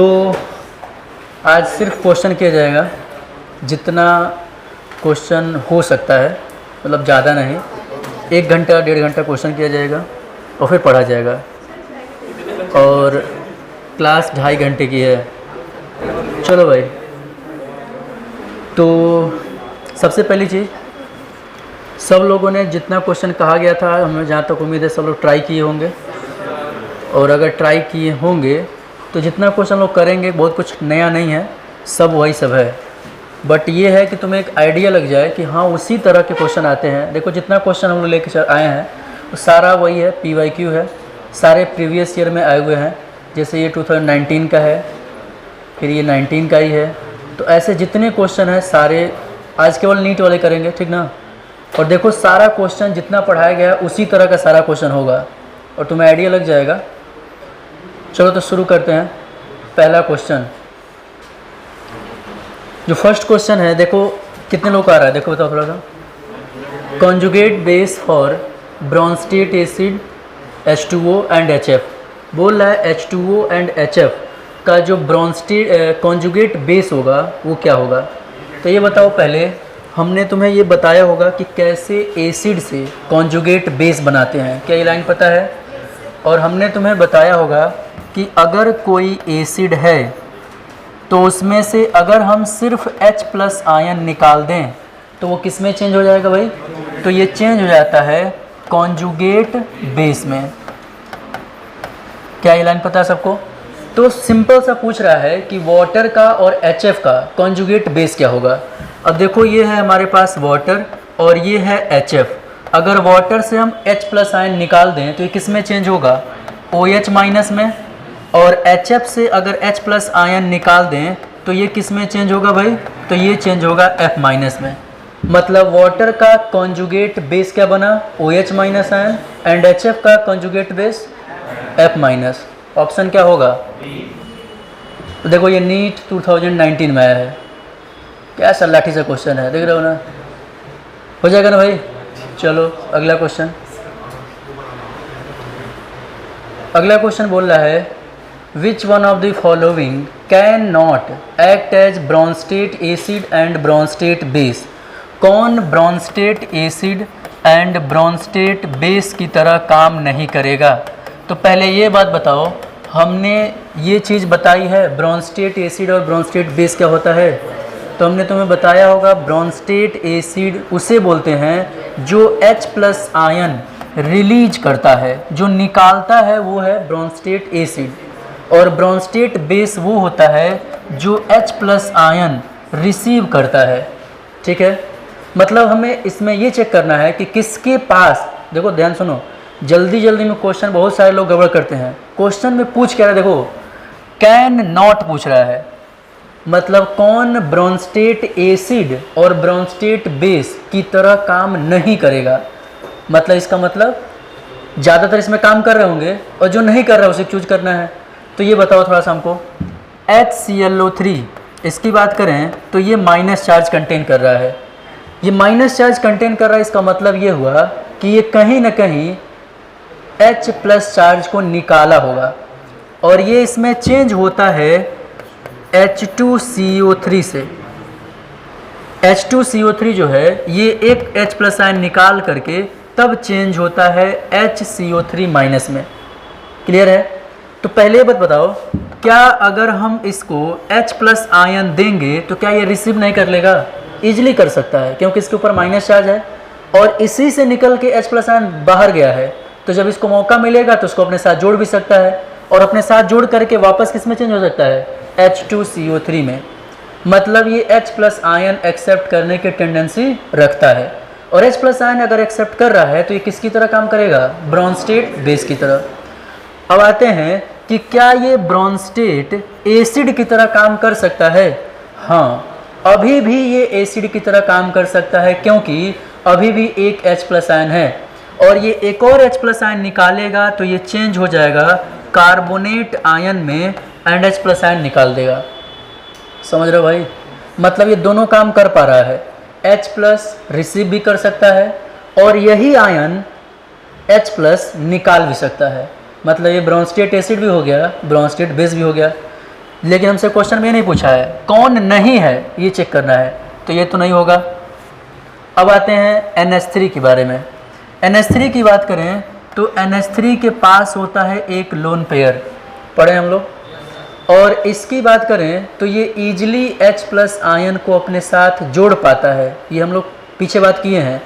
तो आज सिर्फ क्वेश्चन किया जाएगा, जितना क्वेश्चन हो सकता है, मतलब ज़्यादा नहीं। 1 घंटा 1.5 घंटा क्वेश्चन किया जाएगा और फिर पढ़ा जाएगा। और क्लास 2.5 घंटे की है। चलो भाई, तो सबसे पहली चीज़, सब लोगों ने जितना क्वेश्चन कहा गया था, हमें जहाँ तक उम्मीद है सब लोग ट्राई किए होंगे। और अगर ट्राई किए होंगे तो जितना क्वेश्चन लोग करेंगे बहुत कुछ नया नहीं है, सब वही सब है। बट ये है कि तुम्हें एक आइडिया लग जाए कि हाँ उसी तरह के क्वेश्चन आते हैं। देखो जितना क्वेश्चन हम लोग लेके आए हैं वो सारा वही है, PYQ है, सारे प्रीवियस ईयर में आए हुए हैं। जैसे ये 2019 का है, फिर ये 19 का ही है। तो ऐसे जितने क्वेश्चन हैं सारे आज केवल नीट वाले करेंगे, ठीक ना। और देखो सारा क्वेश्चन जितना पढ़ाया गया है उसी तरह का सारा क्वेश्चन होगा और तुम्हें आइडिया लग जाएगा। चलो तो शुरू करते हैं। पहला क्वेश्चन, जो फर्स्ट क्वेश्चन है, देखो कितने लोग आ रहा है, देखो बताओ थोड़ा सा। Conjugate base for Bronsted acid H2O and HF। बोल रहा है H2O एंड HF का जो ब्रोंस्टेट कॉन्जुगेट बेस होगा वो क्या होगा। तो ये बताओ, पहले हमने तुम्हें ये बताया होगा कि कैसे एसिड से कॉन्जुगेट बेस बनाते हैं, क्या ये लाइन पता है। और हमने तुम्हें बताया होगा कि अगर कोई एसिड है तो उसमें से अगर हम सिर्फ H+ आयन निकाल दें तो वो किस में चेंज हो जाएगा भाई। तो ये चेंज हो जाता है कॉन्जुगेट बेस में। क्या ये लाइन पता है सबको। तो सिंपल सा पूछ रहा है कि वाटर का और HF का कॉन्जुगेट बेस क्या होगा। अब देखो ये है हमारे पास वाटर और ये है HF। अगर वाटर से हम H+ आयन निकाल दें तो ये किस में चेंज होगा, OH- में। और HF से अगर H+ आयन निकाल दें तो ये किस में चेंज होगा भाई, तो ये चेंज होगा F- में। मतलब वाटर का कॉन्जुगेट बेस क्या बना, OH- आयन, एंड HF का कॉन्जुगेट बेस F-। ऑप्शन क्या होगा। तो देखो ये नीट 2019 में आया है, क्या सलाठी सा क्वेश्चन है, देख रहे हो ना। हो जाएगा ना भाई। चलो अगला क्वेश्चन। अगला क्वेश्चन बोल रहा है which one of the following can not act as Bronsted acid and Bronsted base. कौन Bronsted acid and Bronsted base की तरह काम नहीं करेगा। तो पहले ये बात बताओ, हमने ये चीज़ बताई है ब्रोंस्टेट एसिड और ब्रोंस्टेट बेस क्या होता है। तो हमने तुम्हें बताया होगा ब्रोंस्टेट एसिड उसे बोलते हैं जो H+ आयन रिलीज करता है, जो निकालता है वो है ब्रोंस्टेट एसिड। और ब्रोंस्टेट बेस वो होता है जो H+ आयन रिसीव करता है, ठीक है। मतलब हमें इसमें ये चेक करना है कि किसके पास, देखो ध्यान सुनो, जल्दी जल्दी में क्वेश्चन बहुत सारे लोग गड़बड़ करते हैं। क्वेश्चन में पूछ क्या रहा है, देखो कैन नॉट पूछ रहा है, मतलब कौन ब्रोंस्टेट एसिड और ब्रोंस्टेट बेस की तरह काम नहीं करेगा। मतलब इसका मतलब ज़्यादातर इसमें काम कर रहे होंगे और जो नहीं कर रहा है उसे चूज करना है। तो ये बताओ थोड़ा सा हमको, HClO3 इसकी बात करें तो ये माइनस चार्ज कंटेन कर रहा है। ये माइनस चार्ज कंटेन कर रहा है, इसका मतलब ये हुआ कि ये कहीं ना कहीं H+ चार्ज को निकाला होगा और ये इसमें चेंज होता है H2CO3 से। H2CO3 जो है ये एक H+ आयन निकाल करके तब चेंज होता है HCO3- में। क्लियर है। तो पहले बात बताओ, क्या अगर हम इसको H+ आयन देंगे तो क्या ये रिसीव नहीं कर लेगा। इजीली कर सकता है क्योंकि इसके ऊपर माइनस चार्ज है और इसी से निकल के H+ आयन बाहर गया है। तो जब इसको मौका मिलेगा तो उसको अपने साथ जोड़ भी सकता है और अपने साथ जोड़ करके वापस किस में चेंज हो सकता है, H2CO3 में। मतलब ये H+ आयन एक्सेप्ट करने की टेंडेंसी रखता है और H+ आयन अगर एक्सेप्ट कर रहा है तो ये किसकी तरह काम करेगा, ब्रोंस्टेट बेस की तरह। अब आते हैं कि क्या ये ब्रोंस्टेट एसिड की तरह काम कर सकता है। हाँ, अभी भी ये एसिड की तरह काम कर सकता है क्योंकि अभी भी एक H+ आयन है और ये एक और H+ आयन निकालेगा तो ये चेंज हो जाएगा कार्बोनेट आयन में एंड H+ आयन निकाल देगा। समझ रहे हो भाई। मतलब ये दोनों काम कर पा रहा है, H+ रिसीव भी कर सकता है और यही आयन H+ निकाल भी सकता है। मतलब ये ब्रोंस्टेट एसिड भी हो गया, ब्रोंस्टेट बेस भी हो गया। लेकिन हमसे क्वेश्चन में नहीं पूछा है, कौन नहीं है ये चेक करना है, तो ये तो नहीं होगा। अब आते हैं NH3 के बारे में। NH3 की बात करें तो NH3 के पास होता है एक लोन पेयर, पढ़े हम लोग। और इसकी बात करें तो ये ईजिली H+ आयन को अपने साथ जोड़ पाता है, ये हम लोग पीछे बात किए हैं।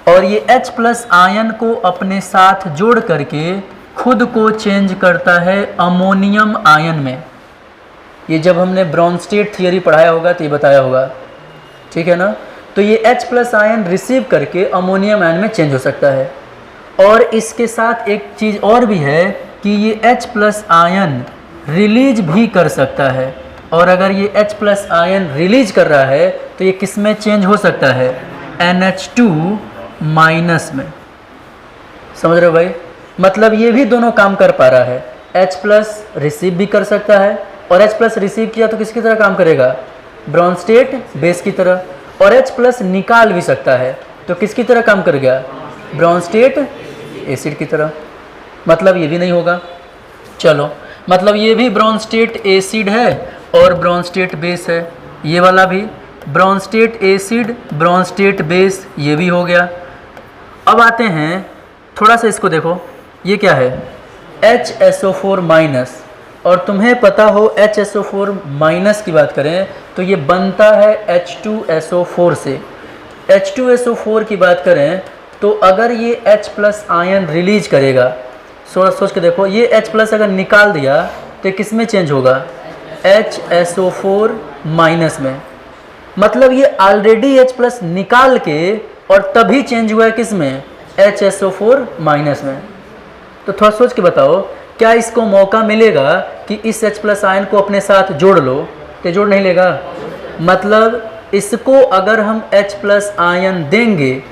और ये H+ आयन को अपने साथ जोड़ करके खुद को चेंज करता है अमोनियम आयन में। ये जब हमने ब्रॉन्स्टेट थियरी पढ़ाया होगा तो ये बताया होगा, ठीक है ना। तो ये H+ आयन रिसीव करके अमोनियम आयन में चेंज हो सकता है। और इसके साथ एक चीज़ और भी है कि ये H+ आयन रिलीज भी कर सकता है। और अगर ये H+ आयन रिलीज कर रहा है तो ये किस में चेंज हो सकता है, NH2- में। समझ रहे हो भाई, मतलब ये भी दोनों काम कर पा रहा है। H+ रिसीव भी कर सकता है, और H+ रिसीव किया तो किसकी तरह काम करेगा, ब्रॉन्स्टेट बेस की तरह। और H+ निकाल भी सकता है तो किसकी तरह काम करेगा, ब्रॉन्स्टेट एसिड की तरह। मतलब ये भी नहीं होगा। चलो, मतलब ये भी ब्रॉन्स्टेट एसिड है और ब्रॉन्स्टेट बेस है, ये वाला भी ब्रॉन्स्टेट एसिड ब्रॉन्स्टेट बेस, ये भी हो गया। अब आते हैं थोड़ा सा इसको देखो, ये क्या है, HSO4-। और तुम्हें पता हो HSO4- की बात करें तो ये बनता है H2SO4 से। H2SO4 की बात करें तो अगर ये H+ आयन रिलीज करेगा, सोच के देखो, ये H+ अगर निकाल दिया तो किस में चेंज होगा, HSO4- में। मतलब ये ऑलरेडी H+ निकाल के और तभी चेंज हुआ है किस में, HSO4- में। तो थोड़ा सोच के बताओ, क्या इसको मौका मिलेगा कि इस H+ आयन को अपने साथ जोड़ लो, तो जोड़ नहीं लेगा। मतलब इसको अगर हम H+ आयन देंगे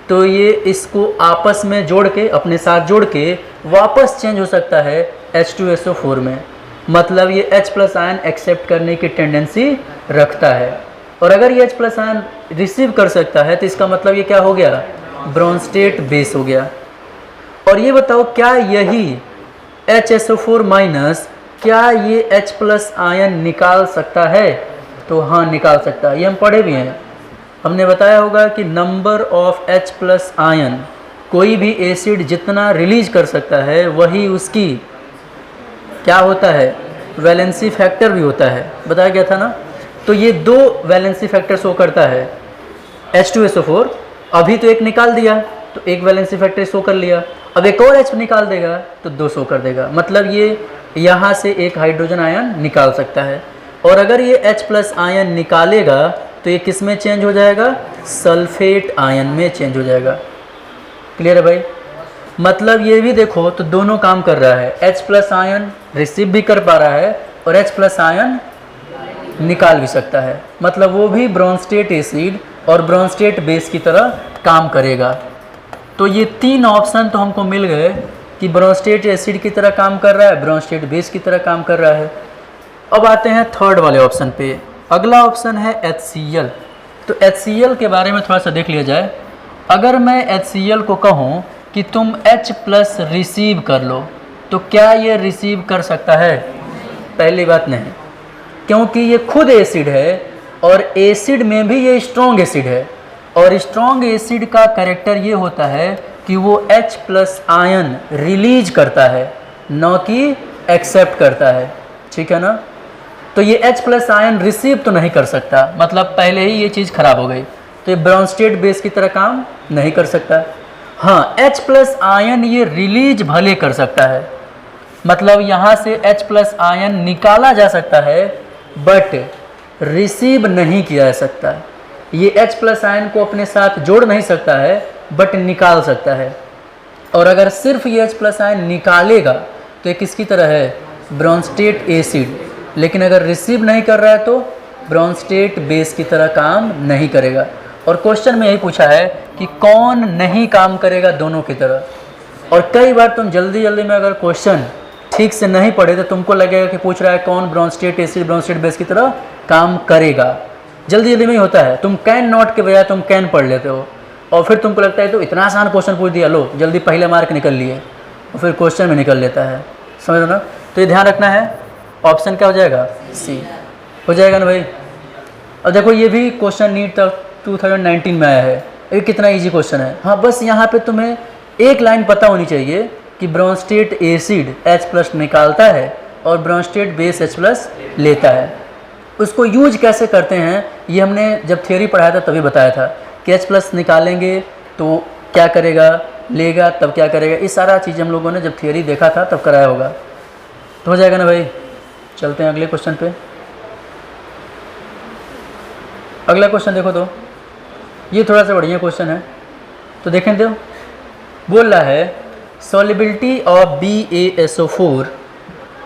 तो ये इसको आपस में जोड़ के, अपने साथ जोड़ के वापस चेंज हो सकता है H2SO4 में। मतलब ये H+ आयन एक्सेप्ट करने की टेंडेंसी रखता है। और अगर ये H+ आयन रिसीव कर सकता है तो इसका मतलब ये क्या हो गया, ब्रॉन्स्टेट बेस हो गया। और ये बताओ, क्या यही HSO4- क्या ये H+ आयन निकाल सकता है, तो हाँ निकाल सकता है। ये हम पढ़े भी हैं, हमने बताया होगा कि नंबर ऑफ H+ आयन, कोई भी एसिड जितना रिलीज कर सकता है वही उसकी क्या होता है, वैलेंसी फैक्टर भी होता है, बताया गया था ना। तो ये 2 वैलेंसी फैक्टर शो करता है H2SO4। अभी तो एक निकाल दिया तो एक वैलेंसी फैक्टर शो कर लिया, अब एक और H निकाल देगा तो 2 शो कर देगा। मतलब ये यहाँ से एक हाइड्रोजन आयन निकाल सकता है। और अगर ये H+ आयन निकालेगा तो ये किस में चेंज हो जाएगा, सल्फेट आयन में चेंज हो जाएगा। क्लियर है भाई। मतलब ये भी देखो तो दोनों काम कर रहा है, H+ आयन रिसीव भी कर पा रहा है और H+ आयन निकाल भी सकता है। मतलब वो भी ब्रॉन्स्टेट एसिड और ब्रॉन्स्टेट बेस की तरह काम करेगा। तो ये 3 ऑप्शन तो हमको मिल गए कि ब्रॉन्स्टेट एसिड की तरह काम कर रहा है, ब्रॉन्स्टेट बेस की तरह काम कर रहा है। अब आते हैं थर्ड वाले ऑप्शन पे। अगला ऑप्शन है HCl। तो HCl के बारे में थोड़ा सा देख लिया जाए। अगर मैं HCl को कहूँ कि तुम H+ रिसीव कर लो, तो क्या ये रिसीव कर सकता है, पहली बात नहीं, क्योंकि ये खुद एसिड है और एसिड में भी ये स्ट्रॉन्ग एसिड है। और स्ट्रॉन्ग एसिड का कैरेक्टर ये होता है कि वो H+ आयन रिलीज करता है, न कि एक्सेप्ट करता है, ठीक है ना। तो ये H+ आयन रिसीव तो नहीं कर सकता, मतलब पहले ही ये चीज़ खराब हो गई। तो ये ब्रॉन्स्टेट बेस की तरह काम नहीं कर सकता। हाँ, H+ आयन ये रिलीज भले कर सकता है, मतलब यहाँ से H+ आयन निकाला जा सकता है बट रिसीव नहीं किया जा सकता। ये H+ आयन को अपने साथ जोड़ नहीं सकता है बट निकाल सकता है। और अगर सिर्फ ये H+ आयन निकालेगा तो ये किसकी तरह है, ब्रॉन्स्टेट एसिड। लेकिन अगर रिसीव नहीं कर रहा है तो ब्रॉन्स्टेट बेस की तरह काम नहीं करेगा। और क्वेश्चन में यही पूछा है कि कौन नहीं काम करेगा दोनों की तरह। और कई बार तुम जल्दी जल्दी में अगर क्वेश्चन ठीक से नहीं पढ़े तो तुमको लगेगा कि पूछ रहा है कौन ब्रॉन्स्टेट एसिड ब्रॉन्स्टेट बेस की तरह काम करेगा। जल्दी जल्दी में ही होता है, तुम कैन नॉट के बजाय तुम कैन पढ़ लेते हो और फिर तुमको लगता है तो इतना आसान क्वेश्चन पूछ दिया, लो जल्दी पहले मार्क निकल लिए, और फिर क्वेश्चन में निकल लेता है। समझ लो ना। तो ये ध्यान रखना है ऑप्शन क्या हो जाएगा, सी हो जाएगा ना भाई। और देखो ये भी क्वेश्चन नीट तक 2019 में आया है, ये कितना इजी क्वेश्चन है। हाँ बस यहाँ पे तुम्हें एक लाइन पता होनी चाहिए कि ब्रोंस्टेट एसिड H+ निकालता है और ब्रोंस्टेट बेस H+ लेता है। उसको यूज कैसे करते हैं ये हमने जब थ्योरी पढ़ाया था तभी बताया था कि H+ निकालेंगे तो क्या करेगा, लेगा तब क्या करेगा, ये सारा चीज़ हम लोगों ने जब थ्योरी देखा था तब कराया होगा। तो हो जाएगा ना भाई। चलते हैं अगले क्वेश्चन पे। अगला क्वेश्चन देखो, तो ये थोड़ा सा बढ़िया क्वेश्चन है, तो देखें दो। बोल रहा है solubility of BaSO4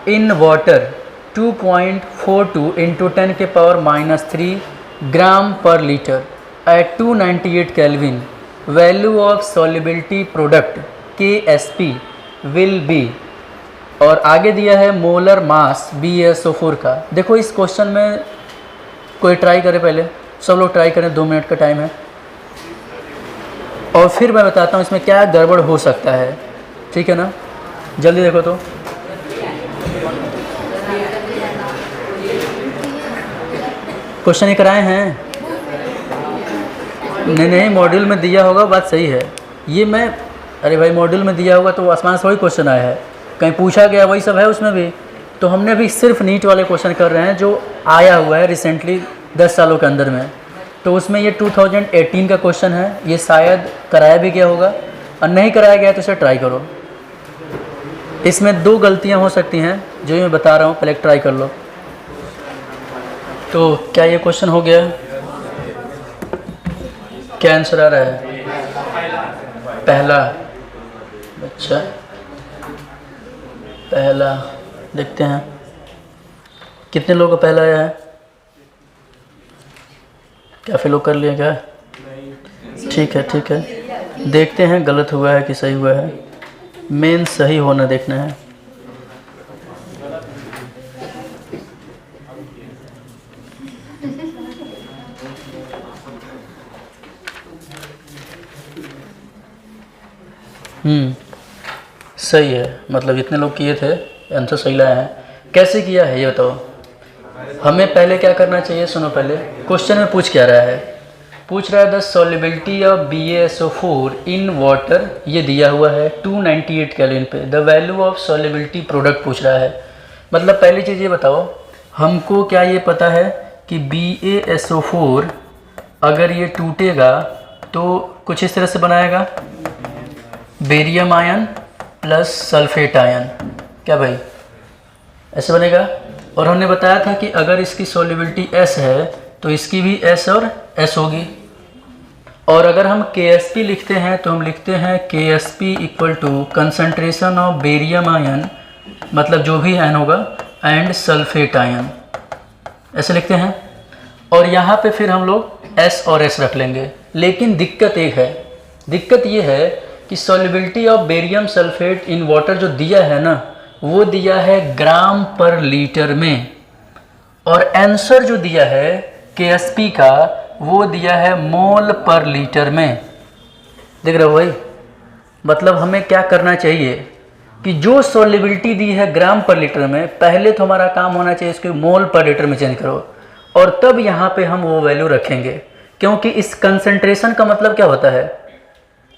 in water 2.42 × 10⁻³ ग्राम पर litre at 298 kelvin. Value of solubility product KSP will be, और आगे दिया है मोलर मास BaSO4 का। देखो इस क्वेश्चन में कोई ट्राई करे, पहले सब लोग ट्राई करें, 2 मिनट का टाइम है, और फिर मैं बताता हूँ इसमें क्या गड़बड़ हो सकता है, ठीक है ना। जल्दी देखो तो। क्वेश्चन ही कराए हैं, नहीं मॉड्यूल में दिया होगा, बात सही है। ये मैं, अरे भाई मॉड्यूल में दिया होगा तो आसमान से वही क्वेश्चन आया है, कहीं पूछा गया वही सब है उसमें भी। तो हमने भी सिर्फ नीट वाले क्वेश्चन कर रहे हैं जो आया हुआ है रिसेंटली 10 सालों के अंदर में। तो उसमें ये 2018 का क्वेश्चन है, ये शायद कराया भी गया होगा, और नहीं कराया गया तो इसे ट्राई करो। इसमें 2 गलतियां हो सकती हैं जो मैं बता रहा हूँ, पहले ट्राई कर लो। तो क्या ये क्वेश्चन हो गया, क्या आंसर आ रहा है, पहला। अच्छा पहला देखते हैं कितने लोगों का पहला आया है, क्या फिल कर लिया क्या, ठीक है देखते हैं गलत हुआ है कि सही हुआ है, मेन सही होना देखना है। सही है, मतलब जितने लोग किए थे आंसर सही लाए हैं। कैसे किया है ये बताओ। हमें पहले क्या करना चाहिए, सुनो पहले क्वेश्चन में पूछ क्या रहा है। पूछ रहा है the solubility of BaSO4 in water, ये दिया हुआ है 298 केल्विन पे। The value of solubility product पूछ रहा है। मतलब पहली चीज़ ये बताओ, हमको क्या ये पता है कि BaSO4 अगर ये टूटेगा तो कुछ इस तरह से बनाएगा, barium ion plus sulphate ion, क्या भाई ऐसे बनेगा। और हमने बताया था कि अगर इसकी सॉल्युबिलिटी S है तो इसकी भी S और S होगी। और अगर हम KSP लिखते हैं तो हम लिखते हैं KSP equal to concentration of barium ion, मतलब जो भी आयन होगा, एंड सल्फेट आयन, ऐसे लिखते हैं। और यहाँ पे फिर हम लोग S और S रख लेंगे। लेकिन दिक्कत एक है, दिक्कत ये है कि solubility of barium sulphate in water जो दिया है ना, वो दिया है ग्राम पर लीटर में, और आंसर जो दिया है KSP का वो दिया है मोल पर लीटर में। देख रहे हो भाई, मतलब हमें क्या करना चाहिए कि जो सॉल्युबिलिटी दी है ग्राम पर लीटर में, पहले तो हमारा काम होना चाहिए इसको मोल पर लीटर में चेंज करो, और तब यहाँ पे हम वो वैल्यू रखेंगे। क्योंकि इस कंसंट्रेशन का मतलब क्या होता है,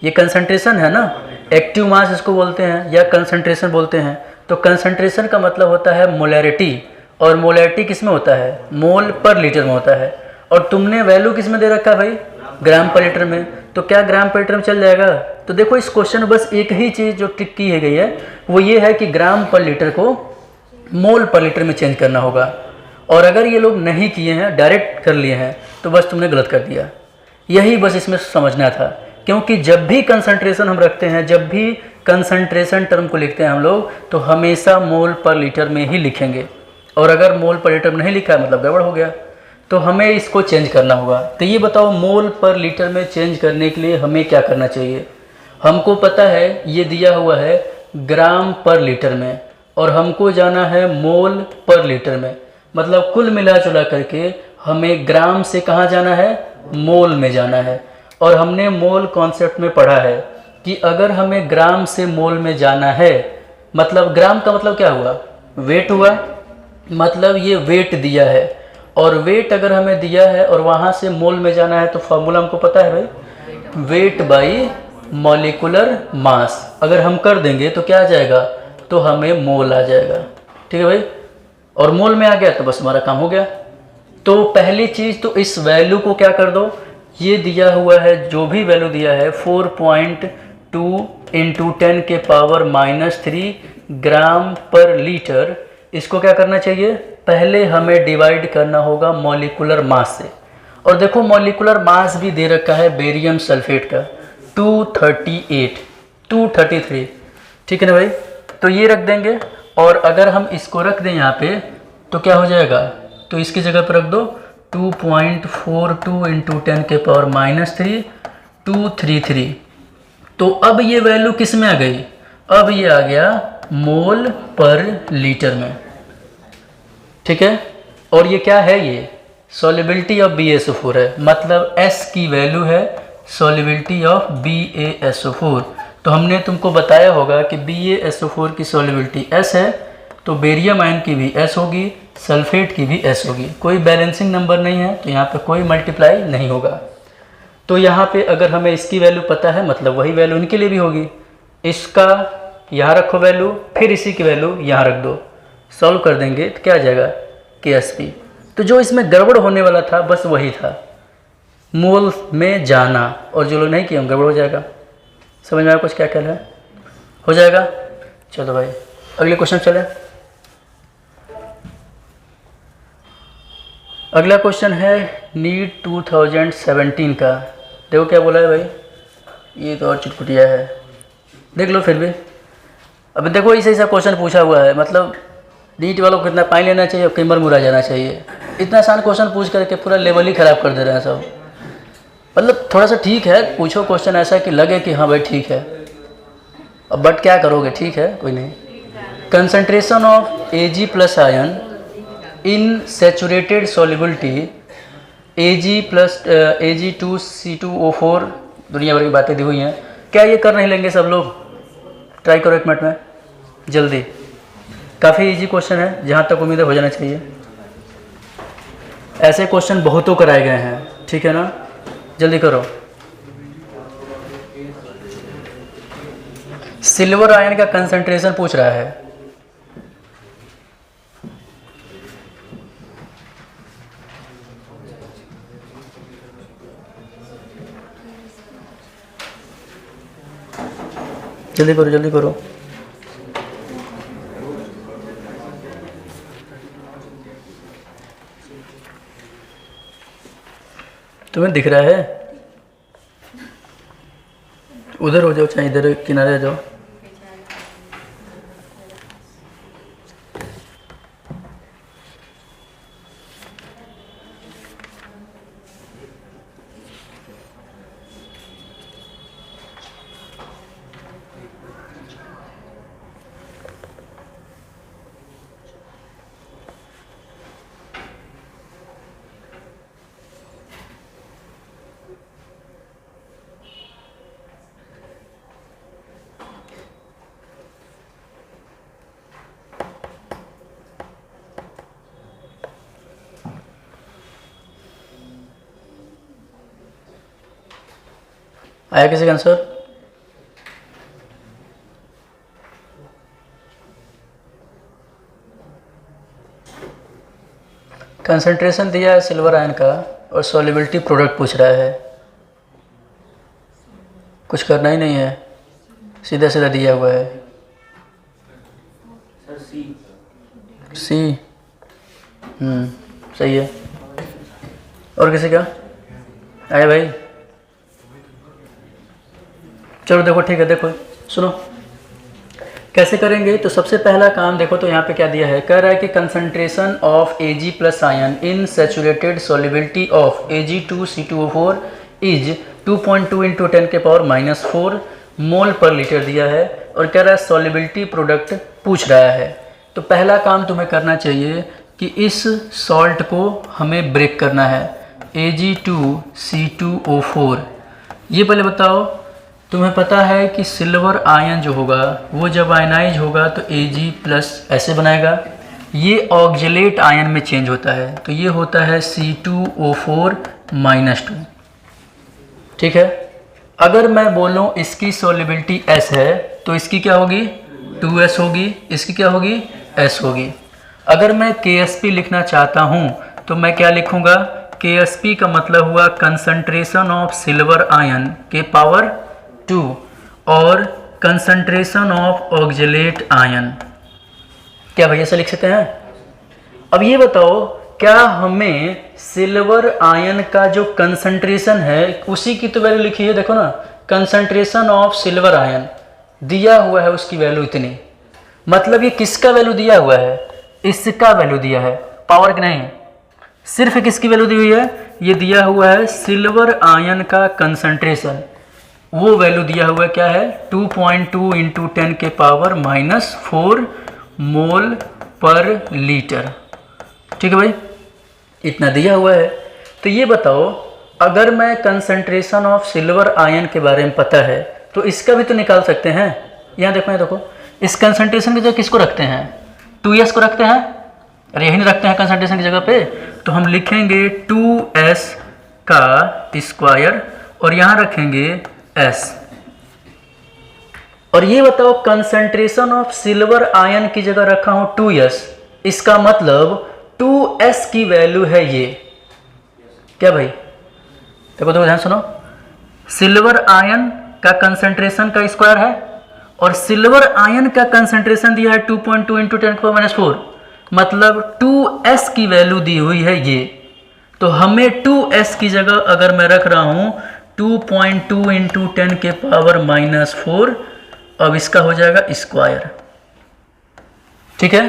ये कंसंट्रेशन है ना, एक्टिव मास इसको बोलते हैं या कंसंट्रेशन बोलते हैं। तो कंसंट्रेशन का मतलब होता है मोलैरिटी, और मोलैरिटी किस में होता है, मोल पर लीटर में होता है। और तुमने वैल्यू किस में दे रखा है भाई, ग्राम पर लीटर में, तो क्या ग्राम पर लीटर में चल जाएगा। तो देखो इस क्वेश्चन में बस एक ही चीज़ जो ट्रिक की गई है वो ये है कि ग्राम पर लीटर को मोल पर लीटर में चेंज करना होगा। और अगर ये लोग नहीं किए हैं, डायरेक्ट कर लिए हैं, तो बस तुमने गलत कर दिया। यही बस इसमें समझना था। क्योंकि जब भी कंसंट्रेशन हम रखते हैं, जब भी कंसंट्रेशन टर्म को लिखते हैं हम लोग, तो हमेशा मोल पर लीटर में ही लिखेंगे। और अगर मोल पर लीटर में नहीं लिखा है मतलब गड़बड़ हो गया, तो हमें इसको चेंज करना होगा। तो ये बताओ मोल पर लीटर में चेंज करने के लिए हमें क्या करना चाहिए। हमको पता है ये दिया हुआ है ग्राम पर लीटर में, और हमको जाना है मोल पर लीटर में। मतलब कुल मिला जुला करके हमें ग्राम से कहाँ जाना है, मोल में जाना है। और हमने मोल कॉन्सेप्ट में पढ़ा है कि अगर हमें ग्राम से मोल में जाना है, मतलब ग्राम का मतलब क्या हुआ, वेट हुआ, मतलब ये वेट दिया है, और वेट अगर हमें दिया है और वहाँ से मोल में जाना है तो फॉर्मूला हमको पता है भाई, वेट बाई मॉलिक्यूलर मास। अगर हम कर देंगे तो क्या आ जाएगा, तो हमें मोल आ जाएगा। ठीक है भाई, और मोल में आ गया तो बस हमारा काम हो गया। तो पहली चीज़ तो इस वैल्यू को क्या कर दो, ये दिया हुआ है जो भी वैल्यू दिया है 4.2 इंटू 10 के पावर -3 ग्राम पर लीटर, इसको क्या करना चाहिए, पहले हमें डिवाइड करना होगा मॉलिक्यूलर मास से। और देखो मॉलिक्यूलर मास भी दे रखा है बेरियम सल्फेट का 238 233, ठीक है ना भाई। तो ये रख देंगे, और अगर हम इसको रख दें यहाँ पे तो क्या हो जाएगा, तो इसकी जगह पर रख दो 2.42 इंटू 10 के पावर -3 233। तो अब ये वैल्यू किस में आ गई, अब ये आ गया मोल पर लीटर में। ठीक है, और ये क्या है, ये सॉल्युबिलिटी ऑफ BaSO4 है, मतलब S की वैल्यू है सॉल्युबिलिटी ऑफ BaSO4। तो हमने तुमको बताया होगा कि BaSO4 की सॉल्युबिलिटी S है, तो बेरियम आयन की भी S होगी, सल्फेट की भी S होगी। कोई बैलेंसिंग नंबर नहीं है तो यहाँ पे कोई मल्टीप्लाई नहीं होगा। तो यहाँ पे अगर हमें इसकी वैल्यू पता है, मतलब वही वैल्यू इनके लिए भी होगी। इसका यहाँ रखो वैल्यू, फिर इसी की वैल्यू यहाँ रख दो, सॉल्व कर देंगे तो क्या आ जाएगा, KSP। तो जो इसमें गड़बड़ होने वाला था बस वही था, मोल में जाना, और जो लोग नहीं किए गड़बड़ हो जाएगा। समझ में आया कुछ क्या कहना है, हो जाएगा। चलो भाई अगले क्वेश्चन चले। अगला क्वेश्चन है नीट 2017 का। देखो क्या बोला है भाई, ये तो और चुटपुटिया है, देख लो फिर भी। अब देखो ऐसा ऐसा क्वेश्चन पूछा हुआ है, मतलब नीट वालों को कितना पानी लेना चाहिए और कई बार मुरा जाना चाहिए। इतना आसान क्वेश्चन पूछ करके पूरा लेवल ही ख़राब कर दे रहे हैं सब। मतलब थोड़ा सा ठीक है, पूछो क्वेश्चन ऐसा कि लगे कि हाँ भाई ठीक है, अब बट क्या करोगे, ठीक है कोई नहीं। Concentration of Ag plus ion in saturated solubility Ag2C2O4, दुनिया भर की बातें दी हुई हैं। क्या ये कर नहीं लेंगे सब लोग, ट्राई करो 1 मिनट में जल्दी। काफ़ी इजी क्वेश्चन है, जहाँ तक उम्मीद है हो जाना चाहिए। ऐसे क्वेश्चन बहुतों कराए गए हैं, ठीक है ना, जल्दी करो। सिल्वर आयन का कंसंट्रेशन पूछ रहा है। जल्दी करो जल्दी करो। तुम्हें दिख रहा है, उधर हो जाओ चाहे इधर किनारे आ जाओ। आया किसी का आंसर? कंसंट्रेशन दिया है सिल्वर आयन का और सॉल्युबिलिटी प्रोडक्ट पूछ रहा है। कुछ करना ही नहीं है, सीधा सीधा दिया हुआ है। सी सही है। और किसी का आया भाई? चलो देखो ठीक है, देखो सुनो कैसे करेंगे। तो सबसे पहला काम देखो, तो यहाँ पे क्या दिया है, कह रहा है कि concentration of Ag plus ion in saturated solubility of Ag2C2O4 is 2.2 into 10 के पावर -4 मोल पर लीटर दिया है, और कह रहा है सॉल्युबिलिटी प्रोडक्ट पूछ रहा है। तो पहला काम तुम्हें करना चाहिए कि इस सॉल्ट को हमें ब्रेक करना है, Ag2C2O4। ये पहले बताओ, तुम्हें पता है कि सिल्वर आयन जो होगा वो जब आयनाइज होगा तो Ag प्लस ऐसे बनाएगा, ये ऑक्जेलेट आयन में चेंज होता है, तो ये होता है C2O4 -2। ठीक है, अगर मैं बोलूँ इसकी सॉल्युबिलिटी S है तो इसकी क्या होगी 2S होगी, इसकी क्या होगी S होगी। अगर मैं KSP लिखना चाहता हूँ तो मैं क्या लिखूँगा, KSP का मतलब हुआ कंसंट्रेशन ऑफ सिल्वर आयन के पावर 2 और कंसंट्रेशन ऑफ ऑक्जेलेट आयन। क्या भैया से लिख सकते हैं। अब ये बताओ, क्या हमें सिल्वर आयन का जो कंसंट्रेशन है उसी की तो वैल्यू लिखी है, देखो ना, कंसंट्रेशन ऑफ सिल्वर आयन दिया हुआ है, उसकी वैल्यू इतनी, मतलब ये किसका वैल्यू दिया हुआ है, इसका वैल्यू दिया है, पावर की नहीं, सिर्फ किसकी वैल्यू दी हुई है, ये दिया हुआ है सिल्वर आयन का कंसंट्रेशन, वो वैल्यू दिया हुआ है क्या है 2.2 × 10⁻⁻⁴ मोल पर लीटर। ठीक है भाई, इतना दिया हुआ है। तो ये बताओ, अगर मैं कंसंट्रेशन ऑफ सिल्वर आयन के बारे में पता है तो इसका भी तो निकाल सकते हैं। यहाँ देखो, यहाँ देखो, इस कंसंट्रेशन की जगह किसको रखते हैं, 2S को रखते हैं, अरे यही नहीं रखते हैं कंसंट्रेशन की जगह पे, तो हम लिखेंगे 2S का स्क्वायर और यहाँ रखेंगे S। और ये बताओ, कंसंट्रेशन ऑफ सिल्वर आयन की जगह रखा हूं 2S, इसका मतलब 2S की वैल्यू है ये, क्या भाई, देखो देखो ध्यान सुनो, सिल्वर आयन का कंसंट्रेशन का स्क्वायर है और सिल्वर आयन का कंसंट्रेशन दिया है 2.2 × 10⁻⁴, मतलब 2S की वैल्यू दी हुई है ये। तो हमें 2S की जगह अगर मैं रख रहा हूं 2.2 × 10⁻⁴, अब इसका हो जाएगा स्क्वायर। ठीक है,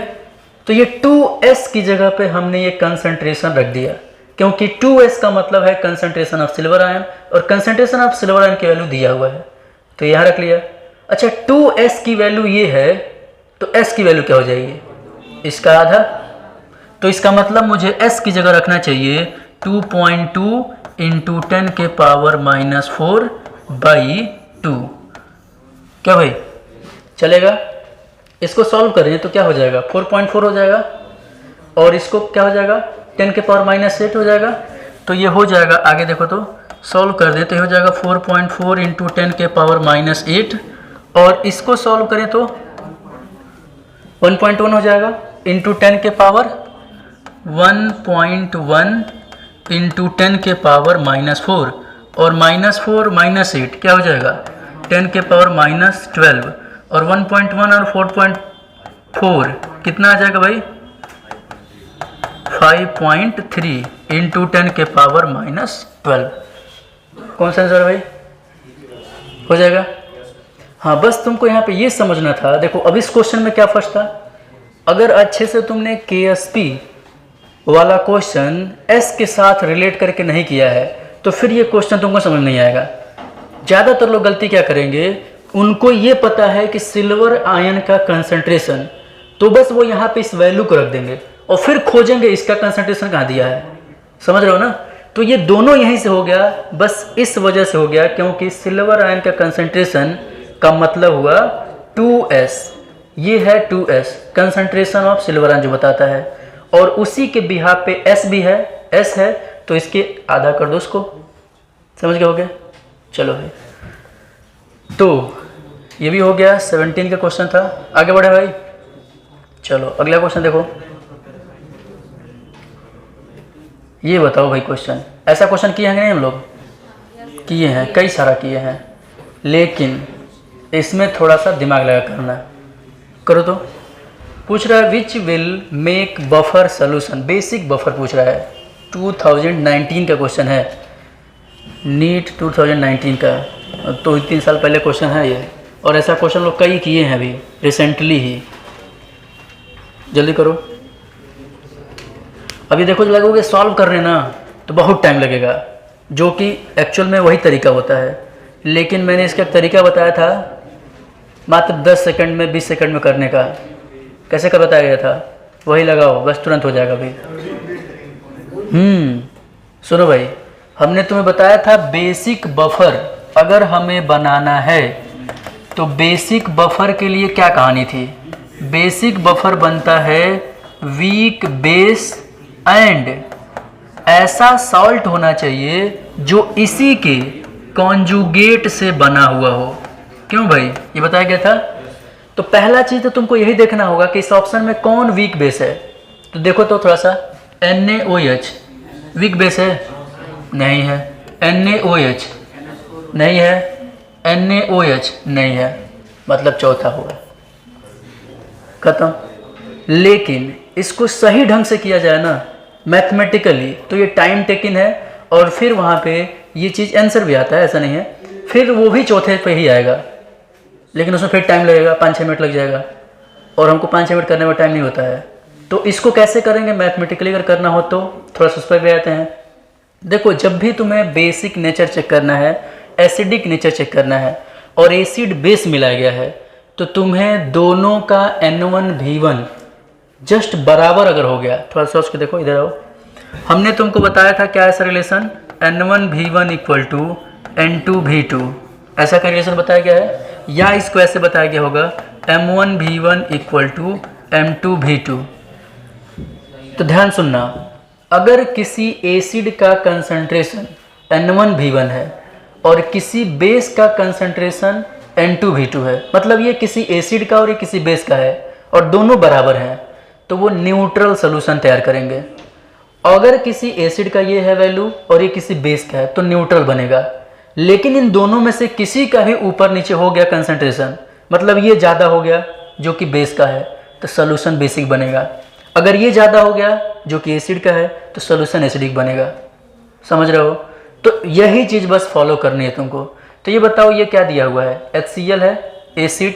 तो ये 2S की जगह पे हमने ये कंसंट्रेशन रख दिया, क्योंकि 2S का मतलब है कंसंट्रेशन ऑफ सिल्वर आयन और कंसंट्रेशन ऑफ सिल्वर आयन की वैल्यू दिया हुआ है, तो यहाँ रख लिया। अच्छा, 2S की वैल्यू ये है तो S की वैल्यू क्या हो जाएगी, इसका आधा, तो इसका मतलब मुझे S की जगह रखना चाहिए 2.2 × 10⁻⁴/2। क्या भाई चलेगा, इसको सॉल्व करें तो क्या हो जाएगा 4.4 हो जाएगा और इसको क्या हो जाएगा 10⁻⁸ हो जाएगा, तो ये हो जाएगा, आगे देखो तो सॉल्व कर दें तो ये हो जाएगा 4.4 × 10⁻⁸ और इसको सॉल्व करें तो 1.1 हो जाएगा इंटू 10⁻1 × 10⁻⁴ और -4 -8 क्या हो जाएगा 10⁻12 और 1.1 और 4.4 कितना आ जाएगा भाई 5.3 × 10⁻12। कौन सा आंसर भाई हो जाएगा। हाँ, बस तुमको यहाँ पे ये समझना था। देखो अब इस क्वेश्चन में क्या फर्स्ट था, अगर अच्छे से तुमने KSP वाला क्वेश्चन S के साथ रिलेट करके नहीं किया है तो फिर ये क्वेश्चन तुमको समझ नहीं आएगा। ज़्यादातर लोग गलती क्या करेंगे, उनको ये पता है कि सिल्वर आयन का कंसंट्रेशन, तो बस वो यहाँ पे इस वैल्यू को रख देंगे और फिर खोजेंगे इसका कंसंट्रेशन कहाँ दिया है, समझ रहे हो ना। तो ये दोनों यहीं से हो गया, बस इस वजह से हो गया क्योंकि सिल्वर आयन का कंसंट्रेशन का मतलब हुआ 2S, ये है 2S concentration of silver ion जो बताता है, और उसी के बिहाफ पे S भी है, S है तो इसके आधा कर दो उसको, समझ गए हो गया। चलो भाई, तो ये भी हो गया, 17 का क्वेश्चन था। आगे बढ़े भाई, चलो अगला क्वेश्चन देखो। ये बताओ भाई, क्वेश्चन ऐसा क्वेश्चन किए हैं कि नहीं हम लोग, किए हैं, कई सारा किए हैं, लेकिन इसमें थोड़ा सा दिमाग लगा करना, करो तो। पूछ रहा है which will make buffer solution, basic buffer पूछ रहा है, 2019 का क्वेश्चन है, नीट 2019 का, तो 3 साल पहले क्वेश्चन है ये, और ऐसा क्वेश्चन लोग कई किए हैं अभी रिसेंटली ही। जल्दी करो, अभी देखो लगोगे सॉल्व करने ना तो बहुत टाइम लगेगा, जो कि एक्चुअल में वही तरीका होता है, लेकिन मैंने इसका तरीका बताया था मात्र 10 सेकंड में 20 सेकंड में करने का। कैसे कर बताया गया था, वही लगाओ बस तुरंत हो जाएगा भाई। सुनो भाई, हमने तुम्हें बताया था बेसिक बफर अगर हमें बनाना है तो बेसिक बफर के लिए क्या कहानी थी, बेसिक बफर बनता है वीक बेस एंड ऐसा सॉल्ट होना चाहिए जो इसी के कॉन्जुगेट से बना हुआ हो। क्यों भाई, ये बताया गया था। तो पहला चीज तो तुमको यही देखना होगा कि इस ऑप्शन में कौन वीक बेस है। तो देखो तो थोड़ा सा, NaOH वीक बेस है? नहीं है। NaOH नहीं है। NaOH नहीं है, मतलब चौथा हुआ, खत्म। लेकिन इसको सही ढंग से किया जाए ना मैथमेटिकली, तो ये टाइम टेकिन है, और फिर वहाँ पे ये चीज़ आंसर भी आता है, ऐसा नहीं है। फिर वो भी चौथे पे ही आएगा, लेकिन उसमें फिर टाइम लगेगा, 5-6 मिनट लग जाएगा, और हमको 5-6 मिनट करने में टाइम नहीं होता है। तो इसको कैसे करेंगे मैथमेटिकली, अगर करना हो तो थोड़ा सा उस पर भी आते हैं। देखो, जब भी तुम्हें बेसिक नेचर चेक करना है, एसिडिक नेचर चेक करना है, और एसिड बेस मिलाया गया है, तो तुम्हें दोनों का N1V1 जस्ट बराबर अगर हो गया, थोड़ा सोच के देखो, इधर आओ। हमने तुमको बताया था क्या ऐसा relation, N1V1 equal to N2V2, ऐसा का रिलेशन बताया गया है। या इसको ऐसे बताया गया होगा M1V1 इक्वल टू M2V2। तो ध्यान सुनना, अगर किसी एसिड का कंसंट्रेशन N1V1 है और किसी बेस का कंसंट्रेशन N2V2 है, मतलब ये किसी एसिड का और ये किसी बेस का है, और दोनों बराबर हैं, तो वो न्यूट्रल सोल्यूशन तैयार करेंगे। अगर किसी एसिड का ये है वैल्यू और ये किसी बेस का है, तो न्यूट्रल बनेगा। लेकिन इन दोनों में से किसी का भी ऊपर नीचे हो गया कंसंट्रेशन, मतलब ये ज़्यादा हो गया जो कि बेस का है, तो सोल्यूशन बेसिक बनेगा। अगर ये ज़्यादा हो गया जो कि एसिड का है, तो सोल्यूशन एसिडिक बनेगा। समझ रहे हो? तो यही चीज़ बस फॉलो करनी है तुमको। तो ये बताओ, ये क्या दिया हुआ है, HCl है, एसिड।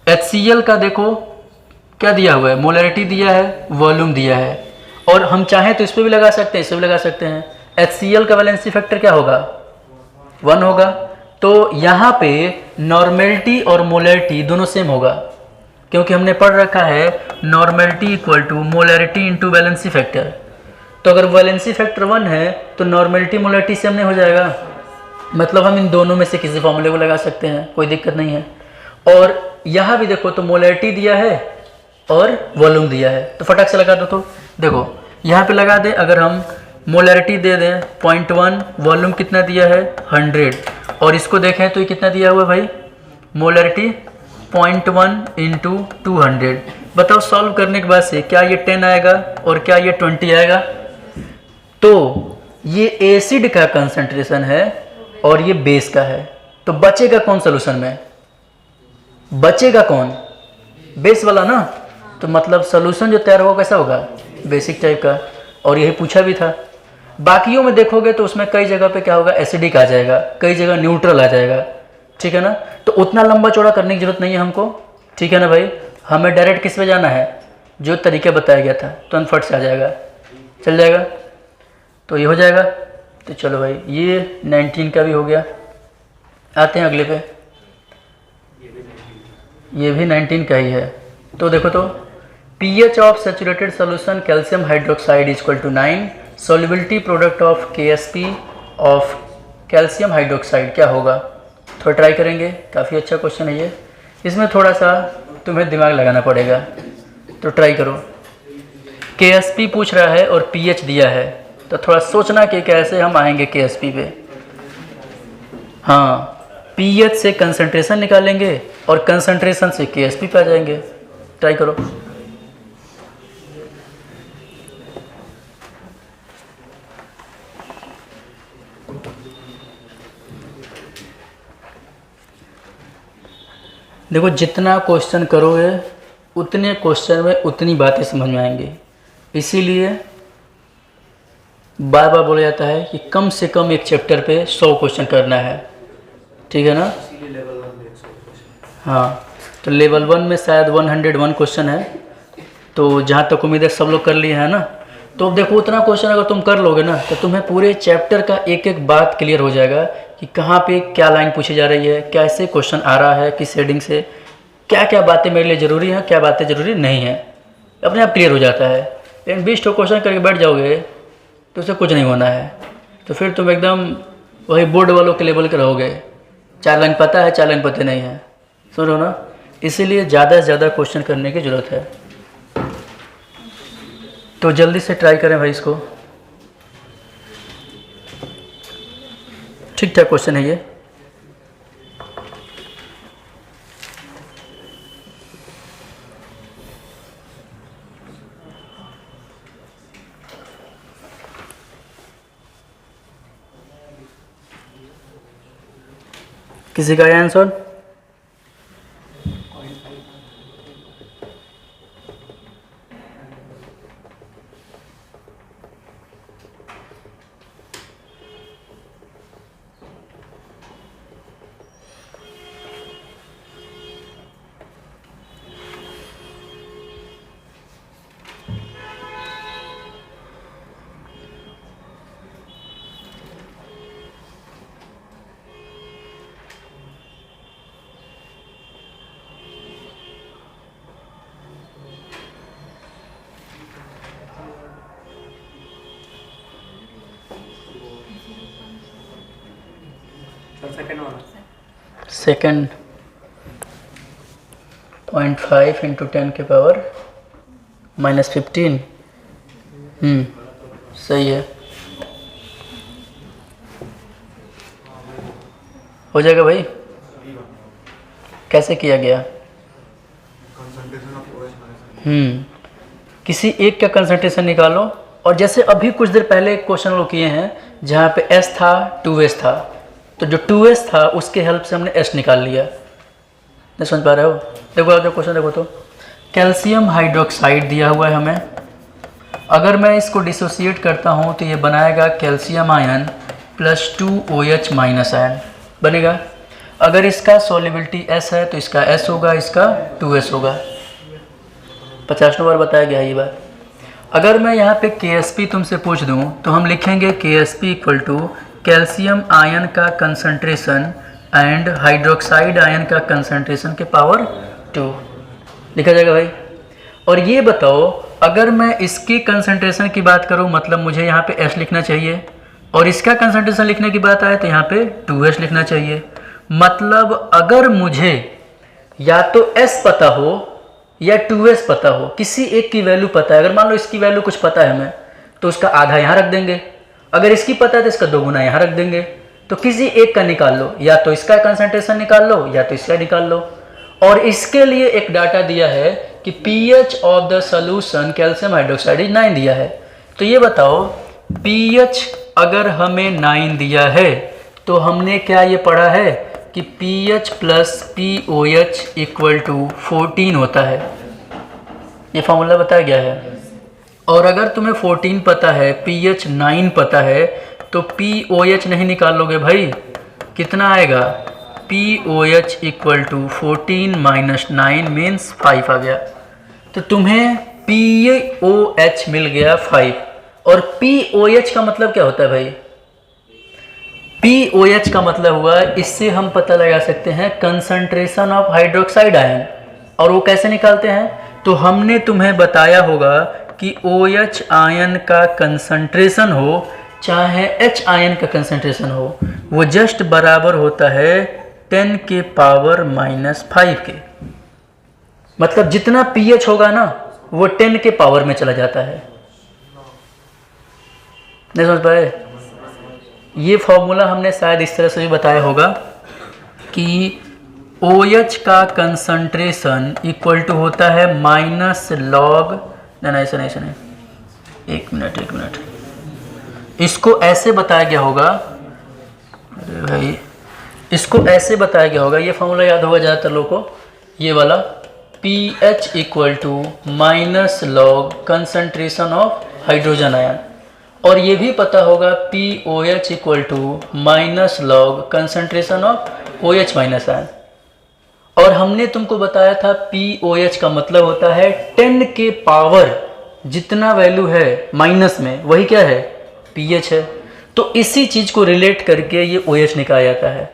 HCl का देखो क्या दिया हुआ है, मोलरिटी दिया है, वॉल्यूम दिया है, और हम चाहें तो इस पर भी लगा सकते हैं, इस पर भी लगा सकते हैं। HCl का वैलेंसी फैक्टर क्या होगा, 1 होगा। तो यहाँ पे नॉर्मेलिटी और मोलरिटी दोनों सेम होगा, क्योंकि हमने पढ़ रखा है normality equal to molarity into valency factor. तो अगर वैलेंसी फैक्टर 1 है तो नॉर्मेलिटी मोलरिटी सेम नहीं हो जाएगा, मतलब हम इन दोनों में से किसी फॉर्मूले को लगा सकते हैं, कोई दिक्कत नहीं है। और यहाँ भी देखो तो मोलरिटी दिया है और वॉल्यूम दिया है, तो फटाक से लगा दो। तो देखो यहाँ पे लगा दे, अगर हम मोलरिटी दे दें 0.1, वॉल्यूम कितना दिया है 100, और इसको देखें तो ये कितना दिया हुआ है भाई, मोलरिटी 0.1 इंटू 200। बताओ सॉल्व करने के बाद से क्या ये 10 आएगा और क्या ये 20 आएगा? तो ये एसिड का कंसंट्रेशन है और ये बेस का है, तो बचेगा कौन सोल्यूशन में, बचेगा कौन, बेस वाला ना। तो मतलब सोल्यूशन जो तैयार होगा कैसा होगा, बेसिक टाइप का। और यही पूछा भी था। बाकियों में देखोगे तो उसमें कई जगह पे क्या होगा, एसिडिक आ जाएगा, कई जगह न्यूट्रल आ जाएगा, ठीक है ना। तो उतना लंबा चौड़ा करने की जरूरत नहीं है हमको, ठीक है ना भाई। हमें डायरेक्ट किस पे जाना है, जो तरीका बताया गया था, तो फट से आ जाएगा, चल जाएगा। तो ये हो जाएगा। तो चलो भाई, ये 19 का भी हो गया। आते हैं अगले पे, ये भी 19 का ही है। तो देखो तो pH of saturated solution calcium hydroxide equal to 9, solubility product of KSP of calcium hydroxide क्या होगा। थोड़ा ट्राई करेंगे, काफ़ी अच्छा क्वेश्चन है ये। इसमें थोड़ा सा तुम्हें दिमाग लगाना पड़ेगा, तो ट्राई करो। KSP पूछ रहा है और pH दिया है, तो थोड़ा सोचना कि कैसे हम आएंगे KSP पे। हाँ, pH से कंसंट्रेशन निकालेंगे और कंसंट्रेशन से KSP पे आ जाएंगे। ट्राई करो। देखो, जितना क्वेश्चन करोगे उतने क्वेश्चन में उतनी बातें समझ में आएंगी। इसीलिए बार बार बोला जाता है कि कम से कम एक चैप्टर पे 100 क्वेश्चन करना है, ठीक है ना। हाँ, तो लेवल 1 में शायद 101 क्वेश्चन है, तो जहाँ तक उम्मीद है सब लोग कर लिए हैं ना। तो अब देखो, उतना क्वेश्चन अगर तुम कर लोगे ना, तो तुम्हें पूरे चैप्टर का एक एक बात क्लियर हो जाएगा कि कहाँ पे क्या लाइन पूछी जा रही है, कैसे क्वेश्चन आ रहा है, किस हेडिंग से, क्या क्या बातें मेरे लिए ज़रूरी हैं, क्या बातें ज़रूरी नहीं हैं, अपने आप क्लियर हो जाता है। लेकिन 20 क्वेश्चन करके बैठ जाओगे तो उससे कुछ नहीं होना है, तो फिर तुम एकदम वही बोर्ड वालों के लेवल के रहोगे, 4 लाइन पता है, 4 लाइन पता नहीं है, सुन रहे हो ना। इसीलिए ज़्यादा से ज़्यादा क्वेश्चन करने की ज़रूरत है। तो जल्दी से ट्राई करें भाई इसको। ठीक ठाक क्वेश्चन है ये। किसी का आंसर? सेकेंड 0.5 इंटू 10 के पावर -15। सही है, हो जाएगा भाई। कैसे किया गया? किसी एक का कंसंट्रेशन निकालो, और जैसे अभी कुछ देर पहले क्वेश्चन वो किए हैं जहाँ पे S था 2S था, तो जो 2S था उसके हेल्प से हमने S निकाल लिया। नहीं समझ पा रहे हो? देखो आगे क्वेश्चन देखो तो, कैल्शियम हाइड्रोक्साइड दिया हुआ है हमें। अगर मैं इसको डिसोसिएट करता हूँ तो ये बनाएगा calcium ion plus 2OH minus ion बनेगा। अगर इसका सॉल्युबिलिटी S है तो इसका S होगा, इसका 2S होगा। 50 बार बताया गया ये बात। अगर मैं यहाँ पे KSP तुमसे पूछ दूँ तो हम लिखेंगे KSP equal to calcium ion का कंसंट्रेशन एंड हाइड्रोक्साइड आयन का कंसंट्रेशन के पावर 2 लिखा जाएगा भाई। और ये बताओ, अगर मैं इसके कंसंट्रेशन की बात करूँ मतलब मुझे यहाँ पे S लिखना चाहिए, और इसका कंसंट्रेशन लिखने की बात आए तो यहाँ पे 2S लिखना चाहिए। मतलब अगर मुझे या तो S पता हो या 2S पता हो, किसी एक की वैल्यू पता है। अगर मान लो इसकी वैल्यू कुछ पता है हमें तो उसका आधा यहाँ रख देंगे, अगर इसकी पता है तो इसका 2 गुना यहाँ रख देंगे। तो किसी एक का निकाल लो, या तो इसका कंसंट्रेशन निकाल लो या तो इसका निकाल लो। और इसके लिए एक डाटा दिया है कि pH of the solution calcium hydroxide 9 दिया है। तो ये बताओ, pH अगर हमें 9 दिया है तो हमने क्या ये पढ़ा है कि pH plus POH equal to 14 होता है। ये फॉर्मूला बताया गया है। और अगर तुम्हें 14 पता है, pH 9 पता है, तो POH नहीं निकालोगे भाई, कितना आएगा? POH equal to 14 minus 9 means 5 आ गया। तो तुम्हें POH मिल गया 5। और POH का मतलब क्या होता है भाई? POH का मतलब हुआ, इससे हम पता लगा सकते हैं कंसंट्रेशन ऑफ हाइड्रोक्साइड आयन। और वो कैसे निकालते हैं? तो हमने तुम्हें बताया होगा कि OH आयन का कंसंट्रेशन हो चाहे H आयन का कंसंट्रेशन हो, वो जस्ट बराबर होता है 10 के पावर -5 के। मतलब जितना pH होगा ना वो 10 के पावर में चला जाता है। नहीं समझ पाए? ये फॉर्मूला हमने शायद इस तरह से भी बताया होगा कि OH का कंसंट्रेशन इक्वल टू होता है माइनस लॉग, नहीं ऐसा नहीं, एक मिनट, इसको ऐसे बताया गया होगा। अरे भाई, इसको ऐसे बताया गया होगा, ये फॉर्मूला याद होगा ज़्यादातर लोगों को, ये वाला pH equal to minus log concentration of hydrogen ion. और ये भी पता होगा POH equal to minus log concentration of OH minus ion. और हमने तुमको बताया था POH का मतलब होता है 10 के पावर जितना वैल्यू है माइनस में वही क्या है? pH है। तो इसी चीज़ को रिलेट करके ये OH निकाला जाता है।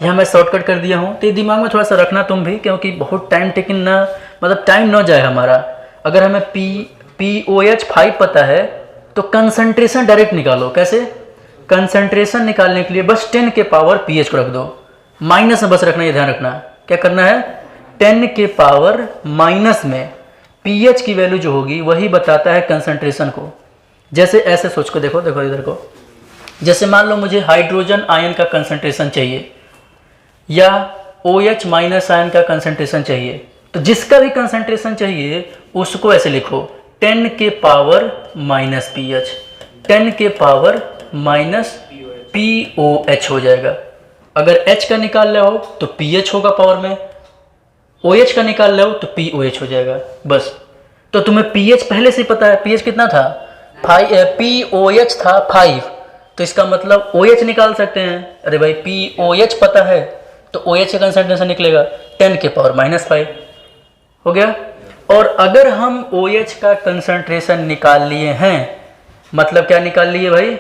यहाँ मैं शॉर्टकट कर दिया हूँ, तो ये दिमाग में थोड़ा सा रखना तुम भी, क्योंकि बहुत टाइम टेकिंग ना, मतलब टाइम ना जाए हमारा। अगर हमें POH 5 पता है तो कंसंट्रेशन डायरेक्ट निकालो। कैसे? कंसंट्रेशन निकालने के लिए बस 10 के पावर pH को रख दो, माइनस में बस रखना, ये ध्यान रखना। क्या करना है? 10 के पावर माइनस में पीएच की वैल्यू जो होगी वही बताता है कंसंट्रेशन को। जैसे ऐसे सोच को देखो, देखो इधर को, जैसे मान लो मुझे हाइड्रोजन आयन का कंसंट्रेशन चाहिए या OH माइनस आयन का कंसंट्रेशन चाहिए, तो जिसका भी कंसंट्रेशन चाहिए उसको ऐसे लिखो 10 के पावर माइनस PH, 10 के पावर माइनस POH हो जाएगा। अगर H का निकाल रहे हो तो PH होगा पावर में, OH का निकाल रहे हो तो POH हो जाएगा बस। तो तुम्हें pH पहले से पता है, pH कितना था 5, POH था 5, तो इसका मतलब OH निकाल सकते हैं। अरे भाई POH पता है तो OH का कंसंट्रेशन निकलेगा 10 के पावर माइनस 5 हो गया। और अगर हम OH का कंसंट्रेशन निकाल लिए हैं, मतलब क्या निकाल लिए भाई,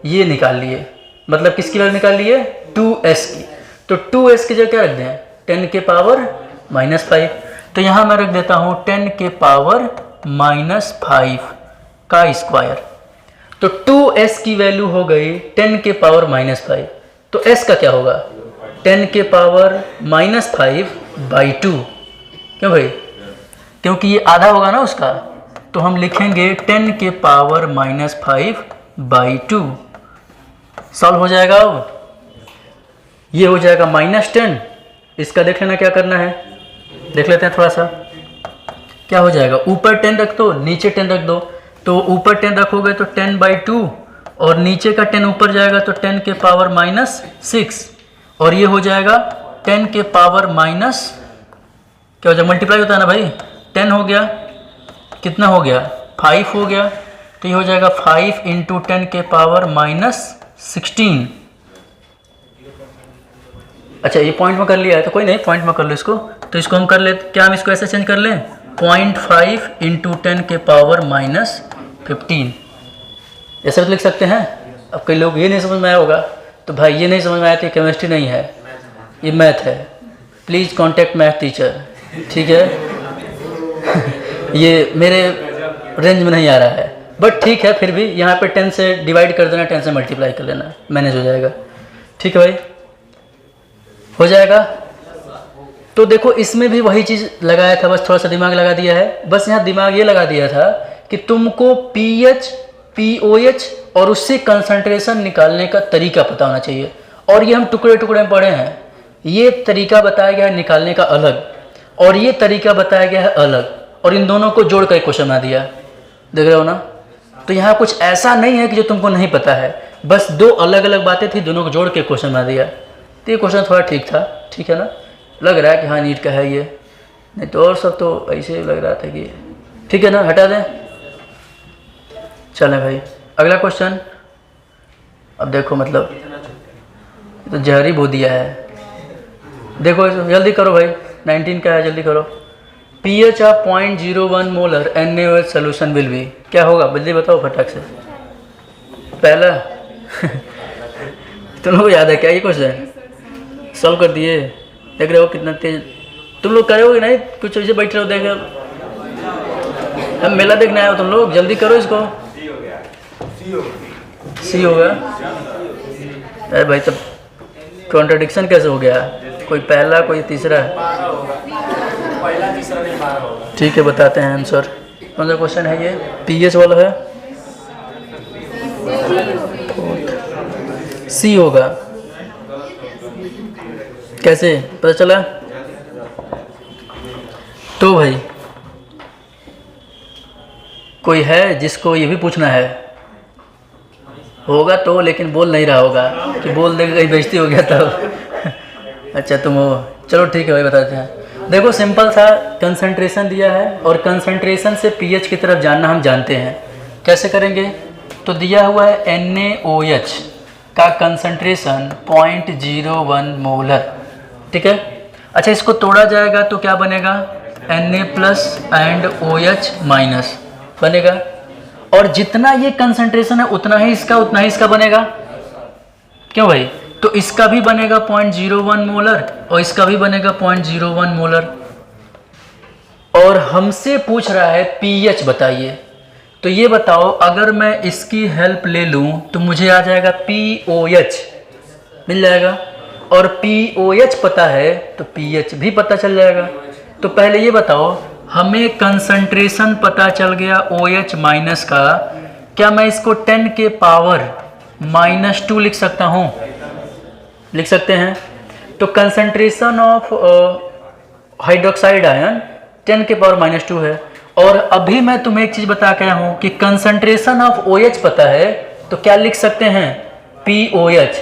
ये निकाल लिए, मतलब किसकी वैल्यू निकाल लिए 2s की, तो 2s की जगह क्या रख दें 10 के पावर माइनस 5, तो यहाँ मैं रख देता हूँ 10 के पावर माइनस 5 का स्क्वायर। तो 2s की वैल्यू हो गई 10 के पावर माइनस 5, तो s का क्या होगा 10 के पावर माइनस 5 बाई 2। क्यों भाई, क्योंकि ये आधा होगा ना उसका, तो हम लिखेंगे 10 के पावर माइनस 5 बाई 2। सॉल्व हो जाएगा। अब ये हो जाएगा -10, इसका देख लेना क्या करना है, देख लेते हैं थोड़ा सा क्या हो जाएगा। ऊपर 10 रख दो, नीचे 10 रख दो, तो ऊपर 10 रखोगे तो 10 बाई 2 और नीचे का 10 ऊपर जाएगा तो 10 के पावर माइनस 6, और ये हो जाएगा 10 के पावर माइनस क्या हो जाएगा, मल्टीप्लाई होता है ना भाई, 10 हो गया, कितना हो गया 5 हो गया, तो ये हो जाएगा 5 इंटू 10 के पावर माइनस 16। अच्छा ये पॉइंट में कर लिया है तो कोई नहीं, पॉइंट में कर लो इसको, तो इसको हम कर ले, क्या हम इसको ऐसे चेंज कर लें 0.5 इंटू 10 के पावर माइनस 15, ऐसे भी लिख सकते हैं। अब कई लोग ये नहीं समझ में आया होगा, तो भाई ये नहीं समझ में आया तो केमिस्ट्री नहीं है, ये मैथ है, प्लीज़ कांटेक्ट मैथ टीचर, ठीक है। ये मेरे रेंज में नहीं आ रहा है, बट ठीक है, फिर भी यहाँ पे 10 से डिवाइड कर देना, 10 से मल्टीप्लाई कर लेना, मैनेज हो जाएगा, ठीक है भाई, हो जाएगा। तो देखो इसमें भी वही चीज़ लगाया था, बस थोड़ा सा दिमाग लगा दिया है, बस यहाँ दिमाग ये लगा दिया था कि तुमको pH, POH और उससे कंसंट्रेशन निकालने का तरीका पता होना चाहिए, और ये हम टुकड़े टुकड़े में पढ़े हैं। ये तरीका बताया गया है निकालने का अलग, और ये तरीका बताया गया है अलग, और इन दोनों को जोड़ कर क्वेश्चन बना दिया, देख रहे हो ना। तो यहाँ कुछ ऐसा नहीं है कि जो तुमको नहीं पता है, बस दो अलग अलग बातें थी, दोनों को जोड़ के क्वेश्चन बना दिया। तो ये क्वेश्चन थोड़ा ठीक था, ठीक है ना, लग रहा है कि हाँ नीट का है ये, नहीं तो और सब तो ऐसे लग रहा था कि ठीक है ना, हटा दें। चलें भाई अगला क्वेश्चन। अब देखो मतलब तो जहर ही बो दिया है, देखो जल्दी करो भाई, 19 का है, जल्दी करो। pH of 0.01 molar NaOH solution will be, क्या होगा जल्दी बताओ फटाक से। पहला तुम लोग को याद है क्या ये क्वेश्चन, सॉल्व कर दिए, देख रहे हो कितना तेज तुम लोग करे हो कि नहीं, कुछ ऐसे बैठ रहे हो, देख रहे हो, हम मेला देखने आए हो तुम लोग, जल्दी करो इसको। सी होगा, अरे भाई तब कॉन्ट्रडिक्शन कैसे हो गया, कोई पहला कोई तीसरा, ठीक है बताते हैं आंसर। कौन सा क्वेश्चन है ये, pH वाला है, सी होगा, कैसे पता चला। तो भाई कोई है जिसको ये भी पूछना है, होगा तो, लेकिन बोल नहीं रहा होगा कि बोल देगा कहीं बेइज्जती हो गया तब। अच्छा तुम हो, चलो ठीक है भाई बताते हैं। देखो सिंपल सा कंसंट्रेशन दिया है, और कंसंट्रेशन से pH की तरफ जानना हम जानते हैं, कैसे करेंगे। तो दिया हुआ है NaOH का कंसंट्रेशन 0.01 मोलर, ठीक है। अच्छा इसको तोड़ा जाएगा तो क्या बनेगा, Na plus and OH minus बनेगा, और जितना ये कंसंट्रेशन है उतना ही इसका बनेगा, क्यों भाई। तो इसका भी बनेगा 0.01 मोलर और इसका भी बनेगा 0.01 मोलर, और हमसे पूछ रहा है pH बताइए। तो ये बताओ अगर मैं इसकी हेल्प ले लूं तो मुझे आ जाएगा POH मिल जाएगा, और POH पता है तो pH भी पता चल जाएगा। तो पहले ये बताओ हमें कंसंट्रेशन पता चल गया OH माइनस का, क्या मैं इसको 10 के पावर -2 लिख सकता हूँ? लिख सकते हैं। तो कंसंट्रेशन ऑफ हाइड्रोक्साइड आयन 10 के पावर -2 है। और अभी मैं तुम्हें एक चीज़ बता के आया हूँ कि कंसंट्रेशन ऑफ OH पता है, तो क्या लिख सकते हैं? POH।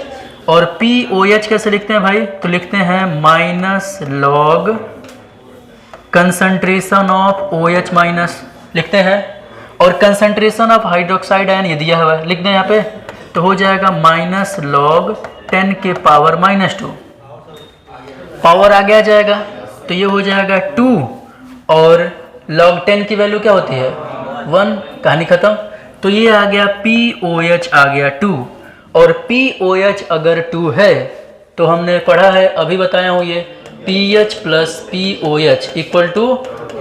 और POH कैसे लिखते हैं भाई? तो लिखते हैं -log concentration of OH minus लिखते हैं। और कंसंट्रेशन ऑफ हाइड्रोक्साइड आयन ये दिया हुआ है, लिख दें यहाँ पे, तो हो जाएगा -log 10 के पावर -2। पावर आगे आ जाएगा तो ये हो जाएगा 2, और log 10 की वैल्यू क्या होती है? 1। कहानी खत्म। तो ये आ गया POH आ गया 2, और POH अगर 2 है तो हमने पढ़ा है, अभी बताया हूँ, ये PH plus POH equal to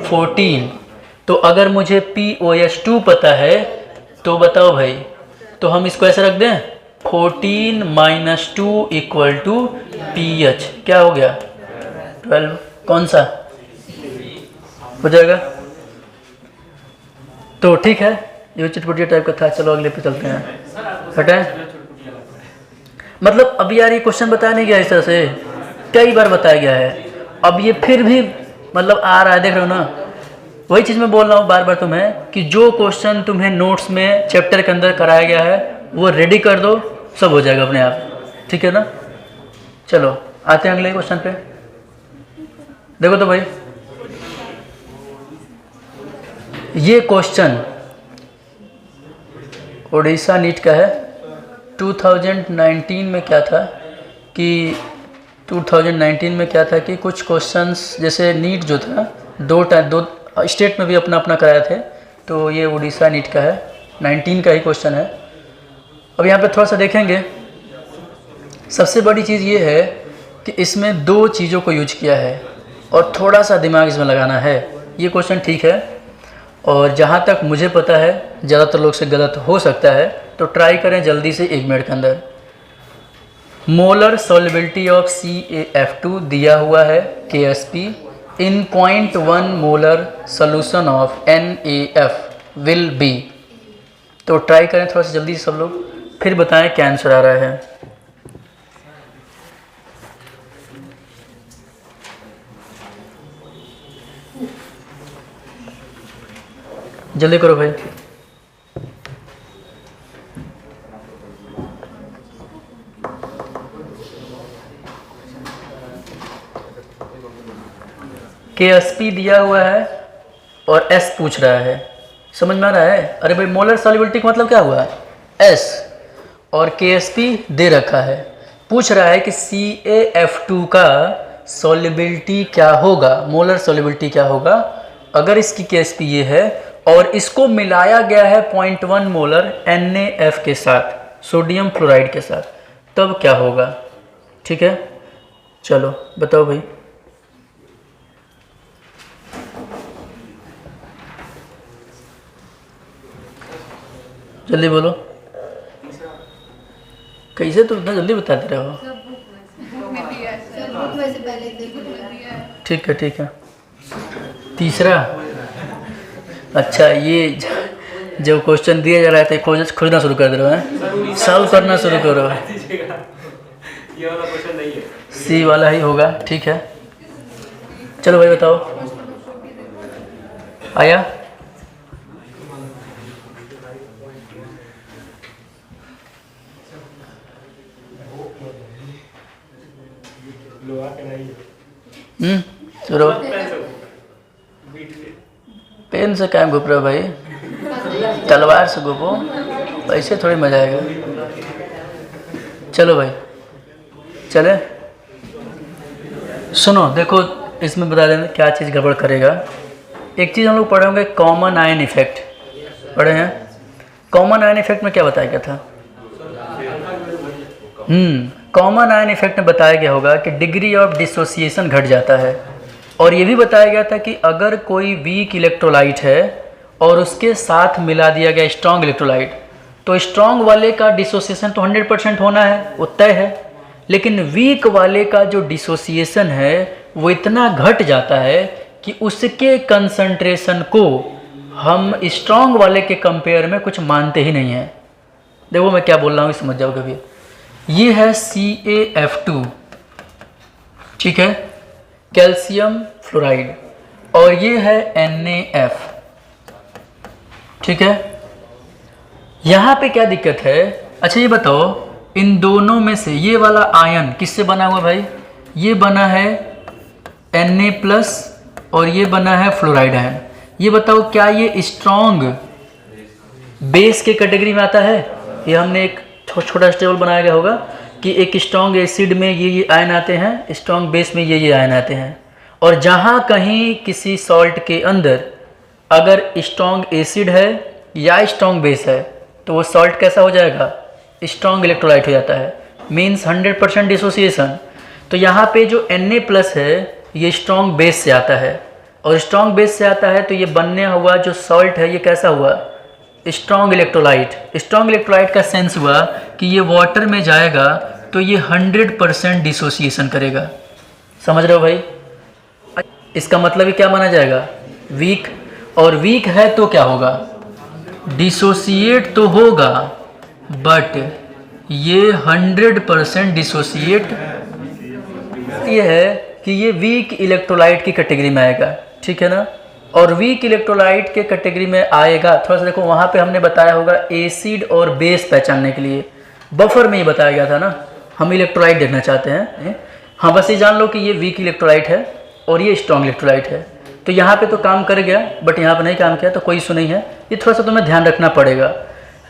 14। तो अगर मुझे POH 2 पता है तो बताओ भाई, तो हम इसको ऐसे रख दें 14 - 2 इक्वल टू PH, क्या हो गया? 12। कौन सा हो जाएगा? तो ठीक है, ये चटपटिया टाइप का था। चलो अगले पे चलते हैं। हटाएं। मतलब अब यार ये क्वेश्चन बताया नहीं गया इस तरह से, कई बार बताया गया है, अब ये फिर भी मतलब आ रहा है, देख रहे हो ना। वही चीज़ मैं बोल रहा हूँ बार बार तुम्हें कि जो क्वेश्चन तुम्हें नोट्स में चैप्टर के अंदर कराया गया है वो रेडी कर दो, सब हो जाएगा अपने आप, ठीक है ना। चलो आते हैं अगले क्वेश्चन पे। देखो तो भाई, ये क्वेश्चन उड़ीसा नीट का है। 2019 में क्या था कि 2019 में क्या था कि कुछ क्वेश्चंस, जैसे नीट जो था दो स्टेट में भी अपना अपना कराए थे, तो ये उड़ीसा नीट का है, 19 का ही क्वेश्चन है। अब यहाँ पे थोड़ा सा देखेंगे। सबसे बड़ी चीज़ ये है कि इसमें 2 चीज़ों को यूज किया है और थोड़ा सा दिमाग इसमें लगाना है। ये क्वेश्चन ठीक है, और जहाँ तक मुझे पता है ज़्यादातर लोग से गलत हो सकता है, तो ट्राई करें जल्दी से 1 मिनट के अंदर। मोलर सॉल्युबिलिटी ऑफ CaF2 दिया हुआ है KSP in 0.1 molar solution of NaF will be. तो ट्राई करें थोड़ा सा जल्दी सब लोग, फिर बताएं क्या आंसर आ रहा है। जल्दी करो भाई। KSP दिया हुआ है और S पूछ रहा है, समझ में आ रहा है? अरे भाई, मोलर सॉल्युबिलिटी का मतलब क्या हुआ? S, और KSP दे रखा है, पूछ रहा है कि CaF2 का सॉल्युबिलिटी क्या होगा, मोलर सॉल्युबिलिटी क्या होगा अगर इसकी KSP ये है और इसको मिलाया गया है 0.1 मोलर NaF के साथ, सोडियम फ्लोराइड के साथ, तब क्या होगा? ठीक है, चलो बताओ भाई। जल्दी बोलो। कैसे तुम इतना जल्दी बताते रहे हो? ठीक है ठीक है। तीसरा, अच्छा, ये जब क्वेश्चन दिया जा रहा है तो क्वेश्चन खोजना शुरू कर दे रहे हो, सॉल्व करना शुरू करो। ये वाला क्वेश्चन नहीं है, C वाला ही होगा, ठीक है। चलो भाई बताओ, आया? चलो, पेन से क्या घुप रहे हो भाई? तलवार से घुपो, ऐसे थोड़ी मजा आएगा। चलो भाई चले, सुनो देखो, इसमें बता देना क्या चीज़ गड़बड़ करेगा। एक चीज़ हम लोग पढ़े होंगे, कॉमन आयन इफेक्ट पढ़े हैं। कॉमन आयन इफेक्ट में क्या बताया गया था? कॉमन आयन इफेक्ट में बताया गया होगा कि डिग्री ऑफ डिसोसिएशन घट जाता है, और ये भी बताया गया था कि अगर कोई वीक इलेक्ट्रोलाइट है और उसके साथ मिला दिया गया स्ट्रॉन्ग इलेक्ट्रोलाइट, तो स्ट्रॉन्ग वाले का डिसोसिएशन तो 100% होना है, वो तय है, लेकिन वीक वाले का जो डिसोसिएशन है वो इतना घट जाता है कि उसके कंसंट्रेशन को हम स्ट्रॉन्ग वाले के कंपेयर में कुछ मानते ही नहीं हैं। देखो मैं क्या बोल रहा हूँ, समझ जाओ कभी। ये है CaF2, ठीक है, कैल्शियम फ्लोराइड, और ये है NaF, ठीक है। यहाँ पे क्या दिक्कत है? अच्छा ये बताओ, इन दोनों में से ये वाला आयन किससे बना हुआ भाई? ये बना है Na+ और ये बना है फ्लोराइड आयन। ये बताओ क्या ये स्ट्रॉन्ग बेस के कैटेगरी में आता है? ये हमने एक छोटा टेबल बनाया गया होगा कि एक स्ट्रॉन्ग एसिड में ये आयन आते हैं, स्ट्रॉन्ग बेस में ये आयन आते हैं। और जहाँ कहीं किसी सॉल्ट के अंदर अगर स्ट्रॉन्ग एसिड है या स्ट्रॉन्ग बेस है तो वो सॉल्ट कैसा हो जाएगा? स्ट्रॉन्ग इलेक्ट्रोलाइट हो जाता है, मीन्स 100% डिसोसिएशन। तो यहाँ पे जो Na+ है ये स्ट्रॉन्ग बेस से आता है, और स्ट्रॉन्ग बेस से आता है तो ये बनने हुआ जो सॉल्ट है ये कैसा हुआ? Strong electrolyte. स्ट्रॉन्ग इलेक्ट्रोलाइट का सेंस हुआ कि ये वाटर में जाएगा तो ये 100% डिसोसिएशन करेगा। समझ रहे हो भाई? इसका मतलब ही क्या माना जाएगा? वीक। और वीक है तो क्या होगा? डिसोसिएट तो होगा, बट ये 100% डिसोसिएट ये है कि ये वीक इलेक्ट्रोलाइट की कैटेगरी में आएगा, ठीक है ना। और वीक इलेक्ट्रोलाइट के कैटेगरी में आएगा, थोड़ा सा देखो वहाँ पे हमने बताया होगा एसिड और बेस पहचानने के लिए बफर में ही बताया गया था ना, हम इलेक्ट्रोलाइट देखना चाहते हैं। हाँ बस ये जान लो कि ये वीक इलेक्ट्रोलाइट है और ये स्ट्रॉन्ग इलेक्ट्रोलाइट है। तो यहाँ पे तो काम कर गया, बट यहाँ पे नहीं काम किया तो कोई इशू नहीं है, ये थोड़ा सा तुम्हें ध्यान रखना पड़ेगा।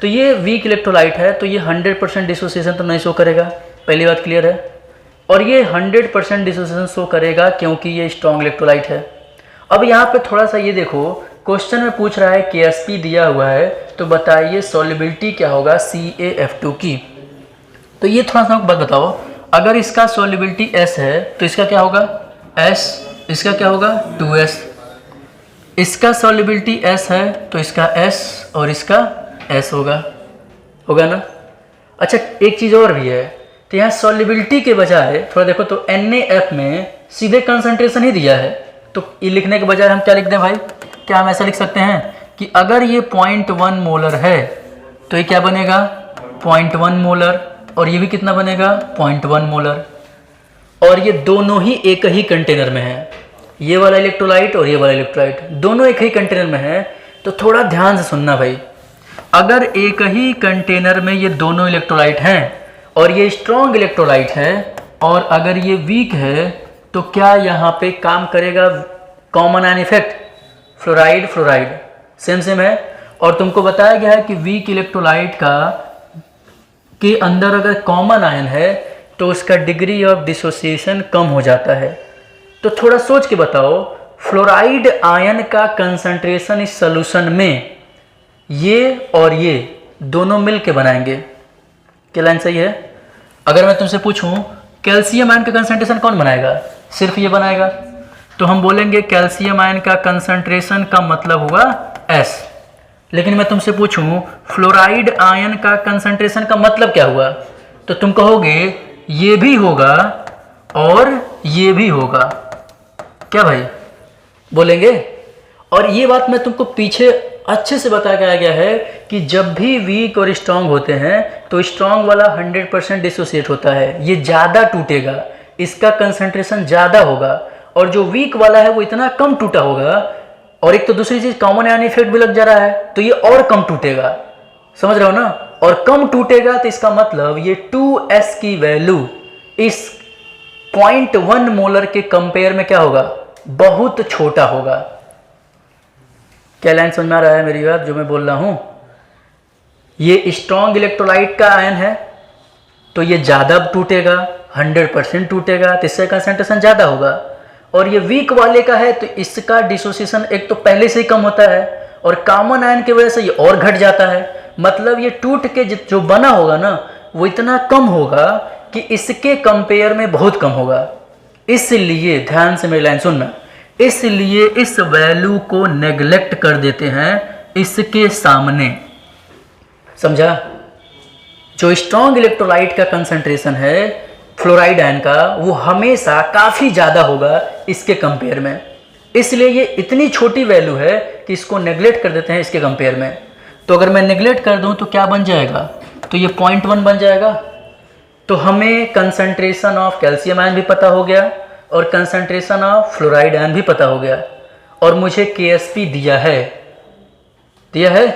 तो ये वीक इलेक्ट्रोलाइट है तो ये 100% डिसोसिएशन तो नहीं शो करेगा, पहली बात क्लियर है। और ये 100% डिसोसिएशन शो करेगा क्योंकि ये स्ट्रॉन्ग इलेक्ट्रोलाइट है। अब यहाँ पे थोड़ा सा ये देखो, क्वेश्चन में पूछ रहा है KSP दिया हुआ है, तो बताइए सॉल्युबिलिटी क्या होगा CaF2 की। तो ये थोड़ा सा बात बताओ, अगर इसका सॉल्युबिलिटी S है तो इसका क्या होगा? S। इसका क्या होगा? 2S। इसका सॉल्युबिलिटी S है तो इसका S और इसका S होगा ना। अच्छा एक चीज़ और भी है, तो यहाँ सॉल्युबिलिटी के बजाय थोड़ा देखो तो NaF में सीधे कंसंट्रेशन ही दिया है, तो ये लिखने के बजाय हम क्या लिख दें भाई? क्या हम ऐसा लिख सकते हैं कि अगर ये 0.1 मोलर है तो ये क्या बनेगा? 0.1 मोलर, और ये भी कितना बनेगा? 0.1 मोलर। और ये दोनों ही एक ही कंटेनर में है, ये वाला इलेक्ट्रोलाइट और ये वाला इलेक्ट्रोलाइट दोनों एक ही कंटेनर में है। तो थोड़ा ध्यान से सुनना भाई, अगर एक ही कंटेनर में ये दोनों इलेक्ट्रोलाइट हैं और ये स्ट्रॉन्ग इलेक्ट्रोलाइट है और अगर ये वीक है तो क्या यहाँ पे काम करेगा common ion effect? Fluoride fluoride same है। और तुमको बताया गया है कि वीक इलेक्ट्रोलाइट के अंदर अगर कॉमन आयन है तो उसका डिग्री ऑफ डिसोसिएशन कम हो जाता है। तो थोड़ा सोच के बताओ, फ्लोराइड आयन का कंसंट्रेशन इस सॉल्यूशन में ये और ये दोनों मिल के बनाएंगे। क्या लाइन सही है? अगर मैं तुमसे पूछूं कैल्शियम आयन का कंसंट्रेशन कौन बनाएगा? सिर्फ ये बनाएगा, तो हम बोलेंगे कैल्शियम आयन का कंसंट्रेशन का मतलब हुआ S। लेकिन मैं तुमसे पूछूं फ्लोराइड आयन का कंसंट्रेशन का मतलब क्या हुआ, तो तुम कहोगे ये भी होगा और ये भी होगा। क्या भाई बोलेंगे? और ये बात मैं तुमको पीछे अच्छे से बताया गया है कि जब भी वीक और स्ट्रांग होते हैं तो स्ट्रांग वाला 100% डिसोसिएट होता है, ये ज़्यादा टूटेगा, इसका कंसंट्रेशन ज़्यादा होगा, और जो वीक वाला है वो इतना कम टूटा होगा। और एक तो दूसरी चीज़ कॉमन आयन इफेक्ट भी लग जा रहा है तो ये और कम टूटेगा। समझ रहे हो ना? और कम टूटेगा तो इसका मतलब ये 2S की वैल्यू इस 0.1 मोलर के कंपेयर में क्या होगा? बहुत छोटा होगा। क्या लाइन समझ में आ रहा है मेरी बात जो मैं बोल रहा हूं? ये स्ट्रॉन्ग इलेक्ट्रोलाइट का आयन है तो ये ज़्यादा टूटेगा, 100% टूटेगा, तो इससे कंसंट्रेशन ज़्यादा होगा। और ये वीक वाले का है तो इसका डिसोसिएशन एक तो पहले से ही कम होता है और कॉमन आयन की वजह से ये और घट जाता है। मतलब ये टूट के जो बना होगा ना वो इतना कम होगा कि इसके कंपेयर में बहुत कम होगा। इसलिए ध्यान से मेरी लाइन सुनना, इसलिए इस वैल्यू को नेग्लेक्ट कर देते हैं इसके सामने। समझा? जो स्ट्रॉन्ग इलेक्ट्रोलाइट का कंसंट्रेशन है फ्लोराइड आयन का वो हमेशा काफ़ी ज़्यादा होगा इसके कंपेयर में। इसलिए ये इतनी छोटी वैल्यू है कि इसको नेग्लेक्ट कर देते हैं इसके कंपेयर में। तो अगर मैं नेग्लेक्ट कर दूं तो क्या बन जाएगा, तो ये 0.1 बन जाएगा। तो हमें कंसंट्रेशन ऑफ कैल्शियम आयन भी पता हो गया और कंसंट्रेशन ऑफ फ्लोराइड आयन भी पता हो गया, और मुझे KSP दिया है।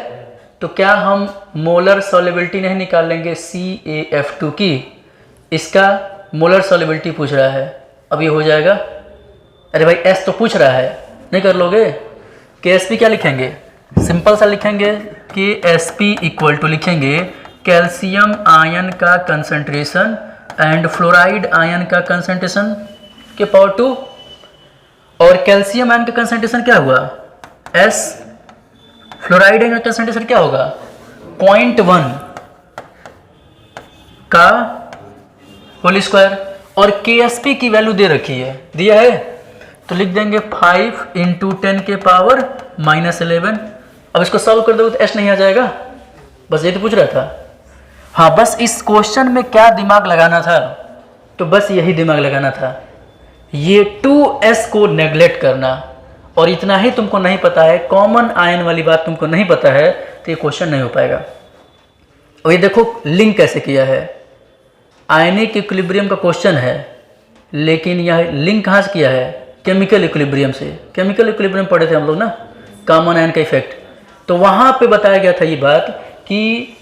तो क्या हम मोलर सॉल्युबिलिटी नहीं निकाल लेंगे CaF2 की? इसका मोलर सॉल्युबिलिटी पूछ रहा है, अब ये हो जाएगा। अरे भाई S तो पूछ रहा है, नहीं कर लोगे? KSP क्या लिखेंगे, सिंपल सा लिखेंगे KSP इक्वल टू लिखेंगे कैल्शियम आयन का कंसंट्रेशन एंड फ्लोराइड आयन का कंसंट्रेशन के पावर 2। और कैल्शियम आयन का कंसंट्रेशन क्या हुआ S, फ्लोराइड आयन का कंसंट्रेशन क्या होगा 0.1 का होल स्क्वायर, और KSP की वैल्यू दे रखी है, दिया है, तो लिख देंगे 5 × 10 के पावर -11। अब इसको सॉल्व कर दोगे तो S नहीं आ जाएगा, बस ये तो पूछ रहा था। हाँ, बस इस क्वेश्चन में क्या दिमाग लगाना था, तो बस यही दिमाग लगाना था, ये 2S को नेग्लेक्ट करना, और इतना ही तुमको नहीं पता है, कॉमन आयन वाली बात तुमको नहीं पता है, तो ये क्वेश्चन नहीं हो पाएगा। और ये देखो लिंक कैसे किया है, आयनिक इक्विलिब्रियम का क्वेश्चन है, लेकिन यह लिंक कहाँ से किया है, केमिकल इक्विलिब्रियम से। केमिकल इक्विलिब्रियम पढ़े थे हम लोग ना, कॉमन आयन का इफेक्ट, तो वहाँ पे बताया गया था ये बात कि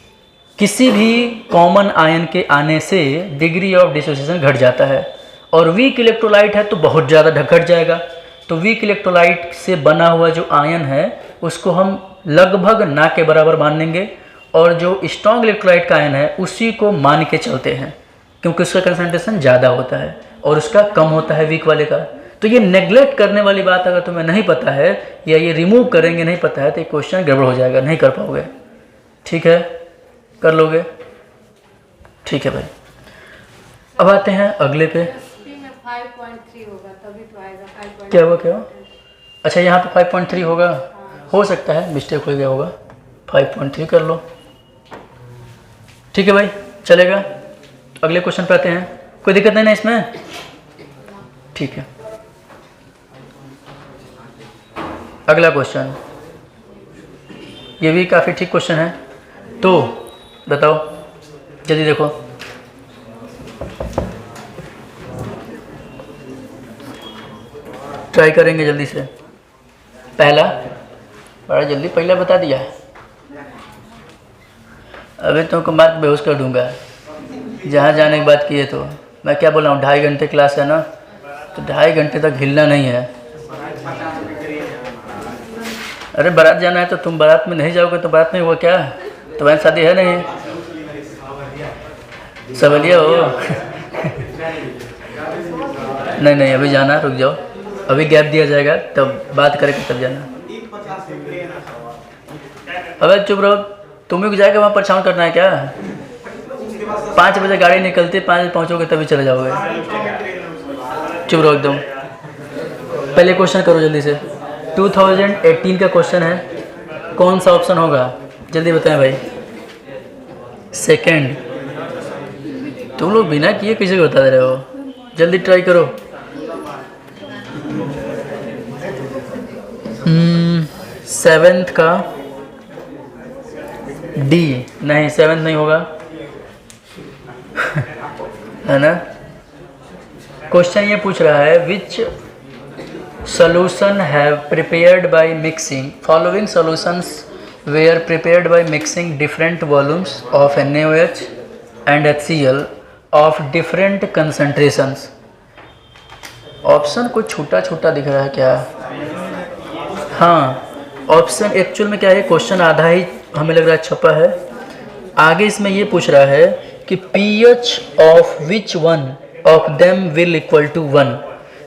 किसी भी कॉमन आयन के आने से डिग्री ऑफ डिसोसिएशन घट जाता है, और वीक इलेक्ट्रोलाइट है तो बहुत ज़्यादा घट जाएगा। तो वीक इलेक्ट्रोलाइट से बना हुआ जो आयन है उसको हम लगभग ना के बराबर मान लेंगे, और जो स्ट्रॉन्ग इलेक्ट्रोलाइट का आयन है उसी को मान के चलते हैं, क्योंकि उसका कंसंट्रेशन ज़्यादा होता है और उसका कम होता है वीक वाले का। तो ये नेग्लेक्ट करने वाली बात अगर तुम्हें नहीं पता है, या ये रिमूव करेंगे नहीं पता है, तो ये क्वेश्चन गड़बड़ हो जाएगा, नहीं कर पाओगे। ठीक है, कर लोगे? ठीक है भाई, अब आते हैं अगले पे। 5.3 होगा तभी तो आएगा 5.3। क्या हुआ, क्या हुआ? अच्छा, यहाँ पे 5.3 होगा, हो सकता है मिस्टेक हो गया होगा, 5.3 कर लो। ठीक है भाई, चलेगा। अगले क्वेश्चन पे आते हैं, कोई दिक्कत नहीं ना इसमें? ठीक है, अगला क्वेश्चन, ये भी काफ़ी ठीक क्वेश्चन है, तो बताओ जल्दी देखो। ट्राई करेंगे जल्दी से। पहला, बड़ा जल्दी पहला बता दिया है, अभी तुमको मार्क बेहोश कर दूंगा जहाँ जाने की बात की है। तो मैं क्या बोल रहा हूँ, 2.5 घंटे क्लास है ना, तो 2.5 घंटे तक हिलना नहीं है। अरे बारात जाना है तो तुम बारात में नहीं जाओगे तो बारात में हुआ क्या, तुम्हारी शादी है नहीं, सवलिया हो। नहीं नहीं, अभी जाना, रुक जाओ, अभी गैप दिया जाएगा, तब बात करके तब जाना। अबे चुप रहो, तुम्हें को जाके वहाँ परेशान करना है क्या? 5 बजे गाड़ी निकलती, 5 बजे पहुँचोगे तभी चले जाओगे। चुप रहो एकदम। पहले क्वेश्चन करो जल्दी से, 2018 का क्वेश्चन है, कौन सा ऑप्शन होगा जल्दी बताएं भाई। सेकंड, तुम लोग बिना किए किसी को बता दे रहे हो, जल्दी ट्राई करो। सेवेंथ का डी, नहीं 7th नहीं होगा है ना। क्वेश्चन ये पूछ रहा है, विच solution have prepared by mixing, following solutions were prepared by mixing different volumes of NaOH and HCl of different concentrations। Option कुछ छोटा छोटा दिख रहा है क्या? हाँ, ऑप्शन एक्चुअल में क्या है, क्वेश्चन आधा ही हमें लग रहा है छपा है। आगे इसमें ये पूछ रहा है कि pH of which one of them will equal to 1।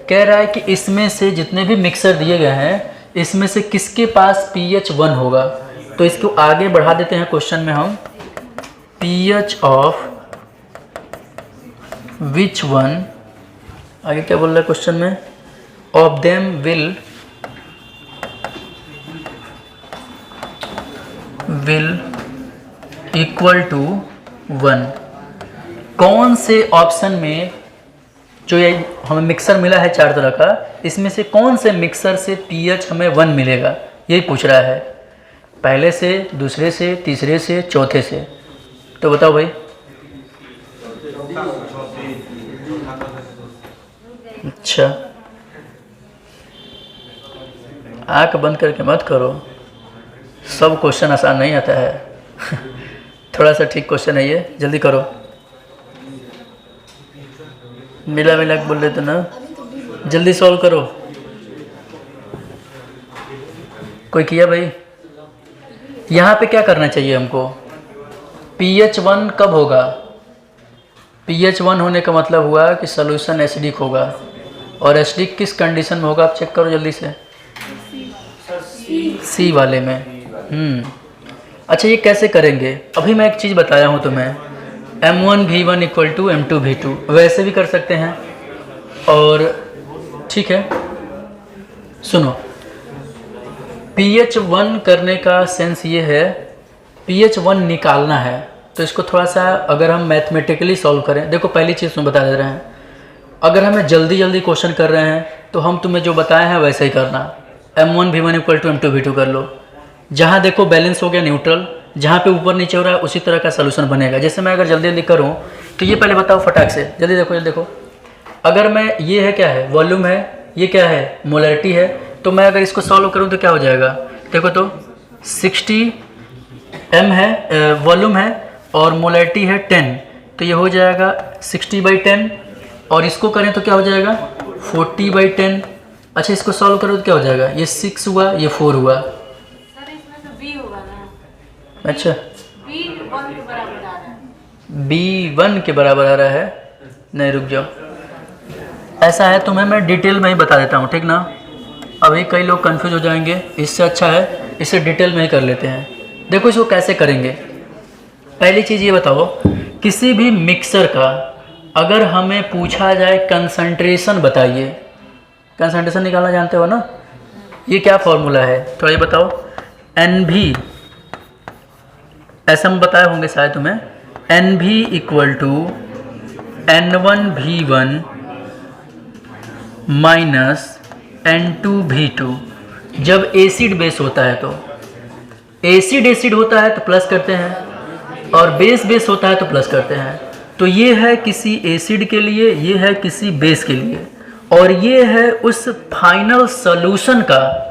कह रहा है कि इसमें से जितने भी मिक्सर दिए गए हैं, इसमें से किसके पास pH 1 होगा। तो इसको आगे बढ़ा देते हैं क्वेश्चन में हम, pH ऑफ विच वन, आगे क्या बोल रहा है क्वेश्चन में, of them will equal to 1। कौन से ऑप्शन में जो ये हमें मिक्सर मिला है 4 तरह का, इसमें से कौन से मिक्सर से pH हमें 1 मिलेगा, यही पूछ रहा है। पहले से, दूसरे से, तीसरे से, चौथे से। तो बताओ भाई। अच्छा, आँख बंद करके मत करो, सब क्वेश्चन आसान नहीं आता है। थोड़ा सा ठीक क्वेश्चन है ये, जल्दी करो। मिला मिला के बोल रहे थे ना, जल्दी सॉल्व करो। कोई किया भाई? यहाँ पे क्या करना चाहिए हमको? pH 1 कब होगा? pH 1 होने का मतलब हुआ कि सॉल्यूशन एसिडिक होगा। और एसिडिक किस कंडीशन में होगा आप चेक करो जल्दी से। सी वाले में। अच्छा, ये कैसे करेंगे? अभी मैं एक चीज़ बताया हूँ तुम्हें, M1V1 इक्वल टू M2V2, वैसे भी कर सकते हैं। और ठीक है, सुनो, pH 1 करने का सेंस ये है, pH 1 निकालना है तो इसको थोड़ा सा अगर हम मैथमेटिकली सॉल्व करें। देखो, पहली चीज़ तुम्हें बता दे रहे हैं, अगर हमें जल्दी जल्दी क्वेश्चन कर रहे हैं तो हम तुम्हें जो बताए हैं वैसे ही करना। M1V1 इक्वल टू M2V2 कर लो। जहाँ देखो बैलेंस हो गया न्यूट्रल, जहाँ पे ऊपर नीचे हो रहा है उसी तरह का सलूशन बनेगा। जैसे मैं अगर जल्दी जल्दी करूँ तो ये पहले बताओ फटाक से, जल्दी देखो जल्दी देखो। अगर मैं, ये है क्या है, वॉल्यूम है, ये क्या है, मोलरिटी है, तो मैं अगर इसको सॉल्व करूँ तो क्या हो जाएगा? देखो तो 60 m है, वॉल्यूम है, और मोलरिटी है 10, तो ये हो जाएगा 60/10। और इसको करें तो क्या हो जाएगा? 40/10। अच्छा, इसको सॉल्व करो तो क्या हो जाएगा? ये 6 हुआ, ये 4 हुआ। सर इसमें तो B होगा ना? अच्छा, B 1 के बराबर आ रहा है। B 1 के बराबर आ रहा है? नहीं, रुक जाओ, ऐसा है, तुम्हें मैं डिटेल में ही बता देता हूँ, ठीक ना? अभी कई लोग कंफ्यूज हो जाएंगे, इससे अच्छा है इसे डिटेल में ही कर लेते हैं। देखो इसको कैसे करेंगे। पहली चीज़ ये बताओ, किसी भी मिक्सर का अगर हमें पूछा जाए कंसंट्रेशन बताइए, कंसंट्रेशन निकालना जानते हो ना? ये क्या फॉर्मूला है थोड़ा ये बताओ। NV, ऐसा हम बताए होंगे शायद तुम्हें, NV equal to N1V1 minus N2V2। जब एसिड बेस होता है तो, एसिड होता है तो प्लस करते हैं, और बेस होता है तो प्लस करते हैं। तो ये है किसी एसिड के लिए, ये है किसी बेस के लिए, और ये है उस फाइनल सॉल्यूशन का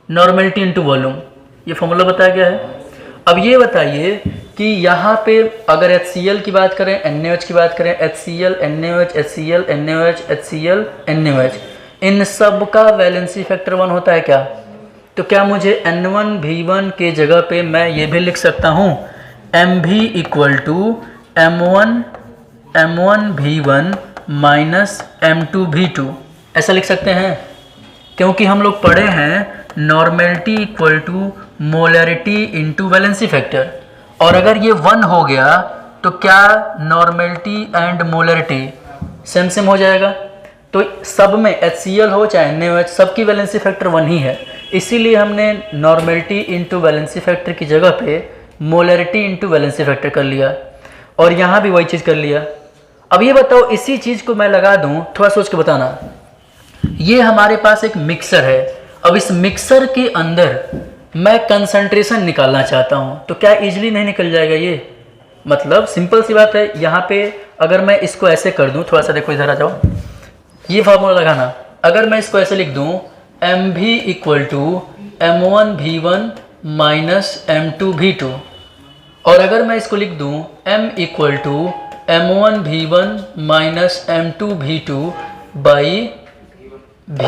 नॉर्मेलिटी इनटू वॉल्यूम। ये फॉर्मूला बताया गया है। अब ये बताइए कि यहाँ पे अगर HCl की बात करें, NaOH की बात करें, HCl, NaOH, HCl, NaOH, HCl, NaOH, इन सब का वैलेंसी फैक्टर 1 होता है क्या? तो क्या मुझे N1V1 के जगह पे मैं ये भी लिख सकता हूँ, MV equal to M1V1 minus M2V2, ऐसा लिख सकते हैं? क्योंकि हम लोग पढ़े हैं normality equal to molarity into valency factor, और अगर ये 1 हो गया तो क्या normality and molarity same same हो जाएगा? तो सब में HCl हो चाहे NaOH, सबकी वैलेंसी फैक्टर 1 ही है। इसीलिए हमने नॉर्मेलिटी इंटू वैलेंसी फैक्टर की जगह पे मोलरिटी इंटू वैलेंसी फैक्टर कर लिया, और यहाँ भी वही चीज़ कर लिया। अब ये बताओ, इसी चीज़ को मैं लगा दूँ, थोड़ा सोच के बताना। ये हमारे पास एक मिक्सर है, अब इस मिक्सर के अंदर मैं कंसंट्रेशन निकालना चाहता हूँ, तो क्या इजीली नहीं निकल जाएगा? ये मतलब सिंपल सी बात है। यहाँ पे अगर मैं इसको ऐसे कर दूँ, थोड़ा सा देखो इधर आ जाओ, ये फार्मूला लगाना। अगर मैं इसको ऐसे लिख दूँ, MV equal to M1V1 minus M2V2, और अगर मैं इसको लिख दूँ M equal to M1V1 minus M2V2 by V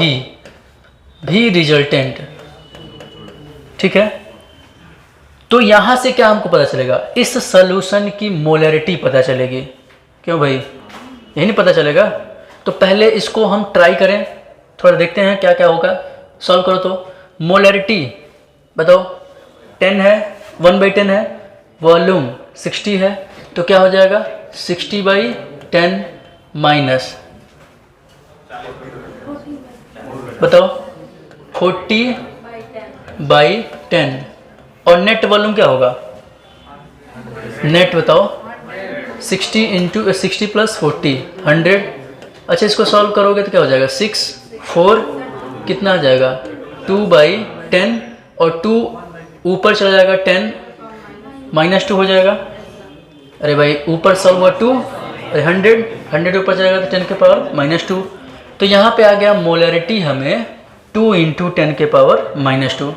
resultant, ठीक है? तो यहाँ से क्या हमको पता चलेगा? इस सॉल्यूशन की मोलरिटी पता चलेगी। क्यों भाई, यही नहीं पता चलेगा? तो पहले इसको हम ट्राई करें, थोड़ा देखते हैं क्या क्या होगा। सॉल्व करो तो मोलरिटी बताओ, 10 है, 1/10 है, वॉल्यूम 60 है, तो क्या हो जाएगा? 60/10 माइनस, बताओ 40/10, और नेट वॉल्यूम क्या होगा? नेट बताओ, 60 + 40 100, अच्छा इसको सॉल्व करोगे तो क्या हो जाएगा 6 4 कितना आ जाएगा 2/10 और 2 ऊपर चला जाएगा 10 -2 हो जाएगा। अरे भाई ऊपर सॉल्व हुआ 2 100 ऊपर जाएगा तो 10 के पावर -2। तो यहाँ पे आ गया मोलरिटी हमें 2 × 10 के पावर -2।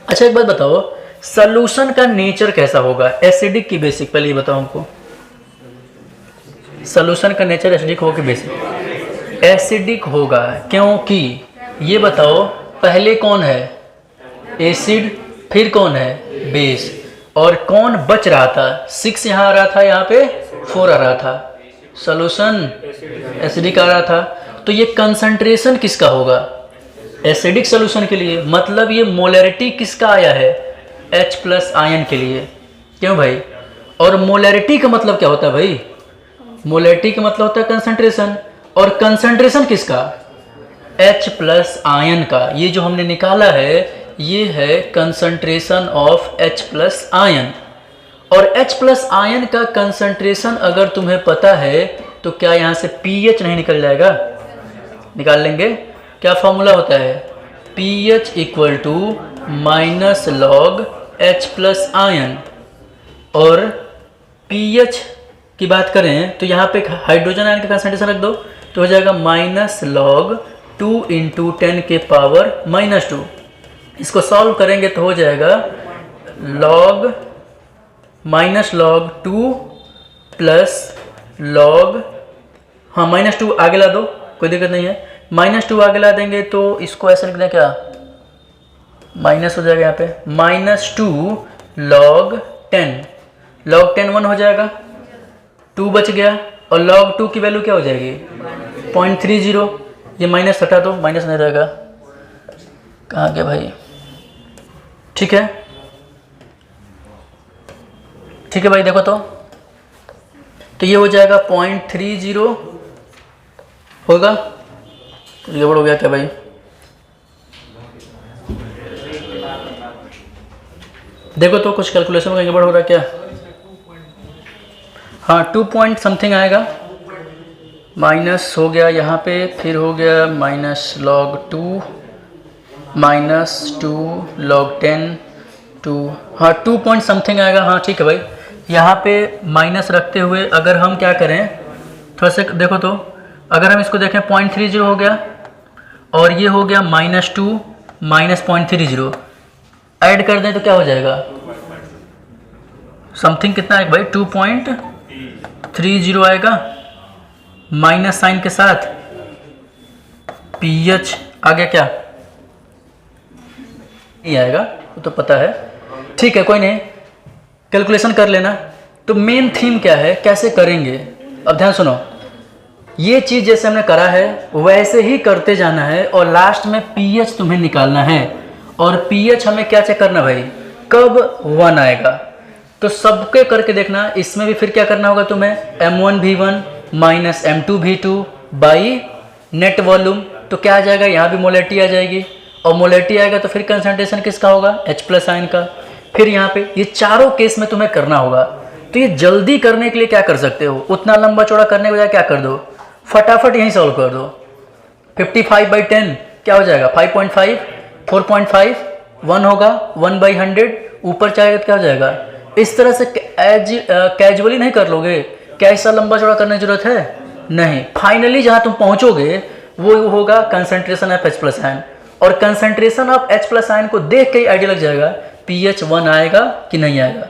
अच्छा एक बात बताओ सॉल्यूशन का नेचर कैसा होगा एसिडिक की बेसिक, पहले ये बताओ हमको सॉल्यूशन का नेचर एसिडिक होगा कि बेसिक? एसिडिक होगा क्योंकि ये बताओ पहले कौन है एसिड, फिर कौन है बेस, और कौन बच रहा था 6 यहाँ आ रहा था, यहाँ पे 4 आ रहा था, सॉल्यूशन एसिडिक आ रहा था। तो ये कंसंट्रेशन किसका होगा एसिडिक सॉल्यूशन के लिए, मतलब ये मोलरिटी किसका आया है H+ आयन के लिए। क्यों भाई? और मोलरिटी का मतलब क्या होता है भाई? मोलरिटी का मतलब होता है कंसंट्रेशन, और कंसंट्रेशन किसका H+ आयन का। ये जो हमने निकाला है ये है कंसंट्रेशन ऑफ H+ आयन। और H+ आयन का कंसंट्रेशन अगर तुम्हें पता है तो क्या यहाँ से pH नहीं निकल जाएगा? निकाल लेंगे। क्या फॉर्मूला होता है pH - log H+ आयन। और pH की बात करें तो यहाँ पे हाइड्रोजन आयन का कंसंट्रेशन रख दो तो हो जाएगा -log 2 × 10 के पावर -2। इसको सॉल्व करेंगे तो हो जाएगा log -log 2 प्लस log, हाँ -2 आगे ला दो कोई दिक्कत नहीं है, -2 आगे ला देंगे तो इसको ऐसे लिख दें क्या माइनस हो जाएगा यहाँ पे -2 log 10, log 10 1 हो जाएगा, 2 बच गया और log 2 की वैल्यू क्या हो जाएगी 0.30। ये माइनस हटा दो, माइनस नहीं रहेगा, कहाँ गया भाई? ठीक है ठीक है भाई देखो तो ये हो जाएगा 0.30 होगा। तो गड़बड़ हो गया क्या भाई? देखो तो कुछ कैलकुलेशन में गड़बड़ हो रहा है क्या? हाँ 2 पॉइंट समथिंग आएगा, माइनस हो गया यहाँ पे, फिर हो गया -log 2 -2 log 10 2, हाँ 2 पॉइंट समथिंग आएगा। हाँ ठीक है भाई, यहाँ पे माइनस रखते हुए अगर हम क्या करें थोड़ा सा देखो तो, अगर हम इसको देखें 0.30 हो गया और ये हो गया -2 -0.30, ऐड कर दें तो क्या हो जाएगा समथिंग कितना आएगा भाई 2.30 आएगा, माइनस साइन के साथ pH आ गया क्या? नहीं आएगा वो तो पता है, ठीक है कोई नहीं, कैलकुलेशन कर लेना। तो मेन थीम क्या है, कैसे करेंगे? अब ध्यान सुनो, ये चीज़ जैसे हमने करा है वैसे ही करते जाना है और लास्ट में pH तुम्हें निकालना है। और pH हमें क्या चेक करना भाई, कब 1 आएगा। तो सबके करके देखना, इसमें भी फिर क्या करना होगा तुम्हें M1V1 - M2V2 by net volume. तो क्या आ जाएगा, यहाँ भी मोलरिटी आ जाएगी और मोलरिटी आएगा तो फिर कंसंट्रेशन किसका होगा H+ आयन का। फिर यहाँ पे ये चारों केस में तुम्हें करना होगा। तो ये जल्दी करने के लिए क्या कर सकते हो, उतना लंबा चौड़ा करने के बजाय क्या कर दो, फटाफट यहीं सॉल्व कर दो। 55/10 क्या हो जाएगा 5.5, 4.5 1 होगा, 1/100 ऊपर चाहेगा तो क्या हो जाएगा। इस तरह से कैजुअली नहीं कर लोगे, क्या ऐसा लंबा चौड़ा करने की जरूरत है नहीं। फाइनली जहाँ तुम पहुँचोगे वो होगा कंसंट्रेशन ऑफ H+ आयन, और कंसंट्रेशन ऑफ H+ आयन को देख के ही आइडिया लग जाएगा pH 1 आएगा कि नहीं आएगा।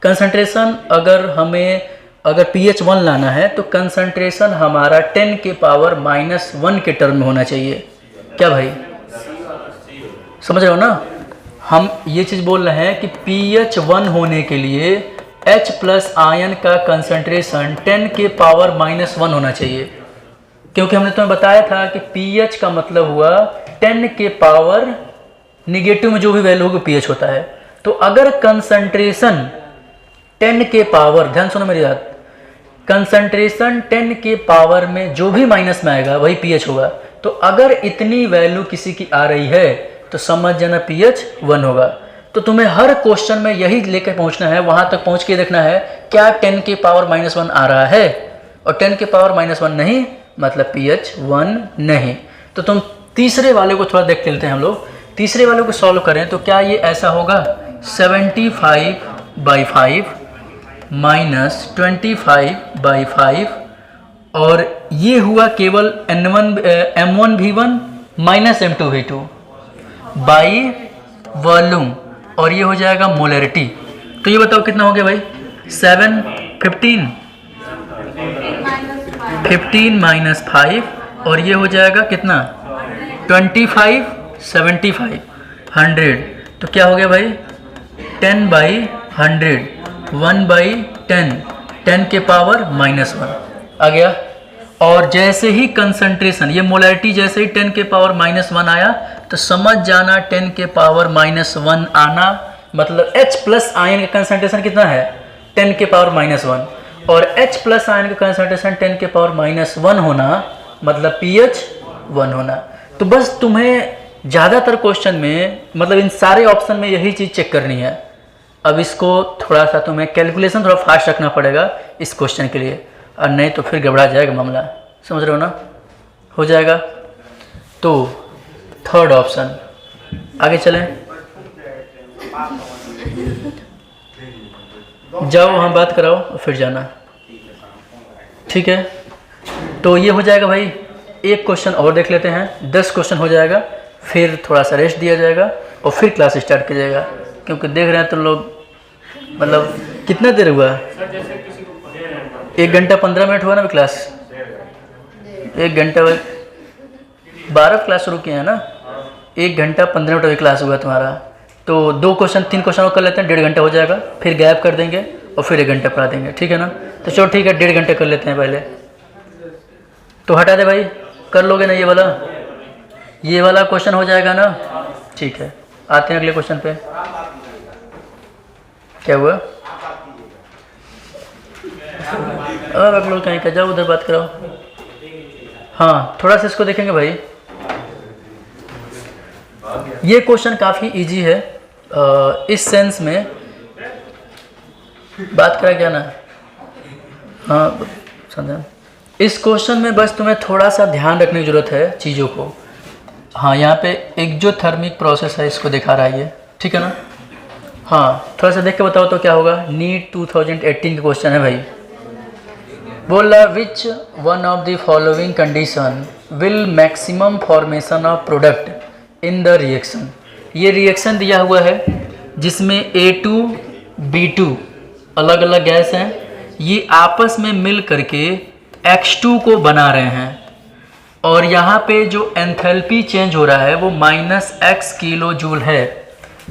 कंसंट्रेशन अगर pH 1 लाना है तो कंसंट्रेशन हमारा 10 के पावर -1 के टर्म में होना चाहिए। क्या भाई समझ रहे हो ना? हम ये चीज़ बोल रहे हैं कि pH 1 होने के लिए H+ आयन का कंसंट्रेशन 10 के पावर -1 होना चाहिए, क्योंकि हमने तुम्हें बताया था कि pH का मतलब हुआ 10 के पावर निगेटिव में जो भी वैल्यू होगी pH होता है। तो अगर कंसंट्रेशन 10 के पावर, ध्यान सुनो मेरी बात, कंसंट्रेशन 10 के पावर में जो भी माइनस में आएगा वही pH होगा। तो अगर इतनी वैल्यू किसी की आ रही है तो समझ जाना pH 1 होगा। तो तुम्हें हर क्वेश्चन में यही लेकर पहुंचना है, वहां तक पहुंच के देखना है क्या 10 के पावर -1 आ रहा है, और 10 के पावर -1 नहीं मतलब pH 1 नहीं। तो तुम तीसरे वाले को थोड़ा देख लेते हैं हम लोग। तीसरे वाले को सॉल्व करें तो क्या ये ऐसा होगा 75/5 माइनस 25/5 और ये हुआ केवल M1V1 minus M2V2 by volume और ये हो जाएगा मोलरिटी। तो ये बताओ कितना हो गया भाई 15 माइनस 5 और ये हो जाएगा कितना 25 75 100। तो क्या हो गया भाई 10/100 1/10 10 के पावर -1 आ गया। और जैसे ही कंसंट्रेशन ये मोलरिटी जैसे ही 10 के पावर -1 आया तो समझ जाना 10 के पावर -1 आना मतलब H प्लस आयन का कंसंट्रेशन कितना है 10 के पावर -1 और H प्लस आयन का कंसंट्रेशन 10 के पावर -1 होना मतलब pH 1 होना। तो बस तुम्हें ज़्यादातर क्वेश्चन में मतलब इन सारे ऑप्शन में यही चीज़ चेक करनी है। अब इसको थोड़ा सा तुम्हें कैलकुलेशन थोड़ा फास्ट रखना पड़ेगा इस क्वेश्चन के लिए और नहीं तो फिर गड़बड़ा जाएगा मामला। समझ रहे हो ना, हो जाएगा। तो थर्ड ऑप्शन आगे चलें। जाओ वहाँ बात कराओ और फिर जाना, ठीक है। तो ये हो जाएगा भाई। एक क्वेश्चन और देख लेते हैं, 10 क्वेश्चन हो जाएगा, फिर थोड़ा सा रेस्ट दिया जाएगा और फिर क्लास स्टार्ट किया जाएगा। क्योंकि देख रहे हैं तो लोग मतलब कितना देर हुआ 1 घंटा 15 मिनट हुआ ना क्लास, 1 घंटा 12 क्लास शुरू किए हैं ना, 1 घंटा 15 मिनट अभी क्लास हुआ तुम्हारा। तो 2 क्वेश्चन 3 क्वेश्चन और कर लेते हैं, 1.5 घंटा हो जाएगा, फिर गैप कर देंगे और फिर 1 घंटा पढ़ा देंगे, ठीक है ना। तो चलो ठीक है 1.5 घंटे कर लेते हैं पहले। तो हटा दे भाई, कर लोगे ना ये वाला क्वेश्चन हो जाएगा ना, ठीक है। आते हैं अगले क्वेश्चन पे। क्या हुआ अब आप लोग कहीं का जाओ उधर बात कराओ। हाँ थोड़ा सा इसको देखेंगे भाई। ये क्वेश्चन काफ़ी इजी है इस सेंस में, बात करा क्या ना। हाँ समझा। इस क्वेश्चन में बस तुम्हें थोड़ा सा ध्यान रखने की ज़रूरत है चीज़ों को। हाँ यहाँ पे एक्जोथर्मिक प्रोसेस है, इसको दिखा रहा है ये, ठीक है ना। हाँ थोड़ा सा देख के बताओ तो क्या होगा। नीट 2018 का क्वेश्चन है भाई। बोल रहा विच one of the following condition will maximum formation of product in the reaction. ये रिएक्शन दिया हुआ है जिसमें A2 B2 अलग अलग गैस हैं, ये आपस में मिल करके X2 को बना रहे हैं और यहाँ पे जो एंथैल्पी चेंज हो रहा है वो -x किलो जूल है।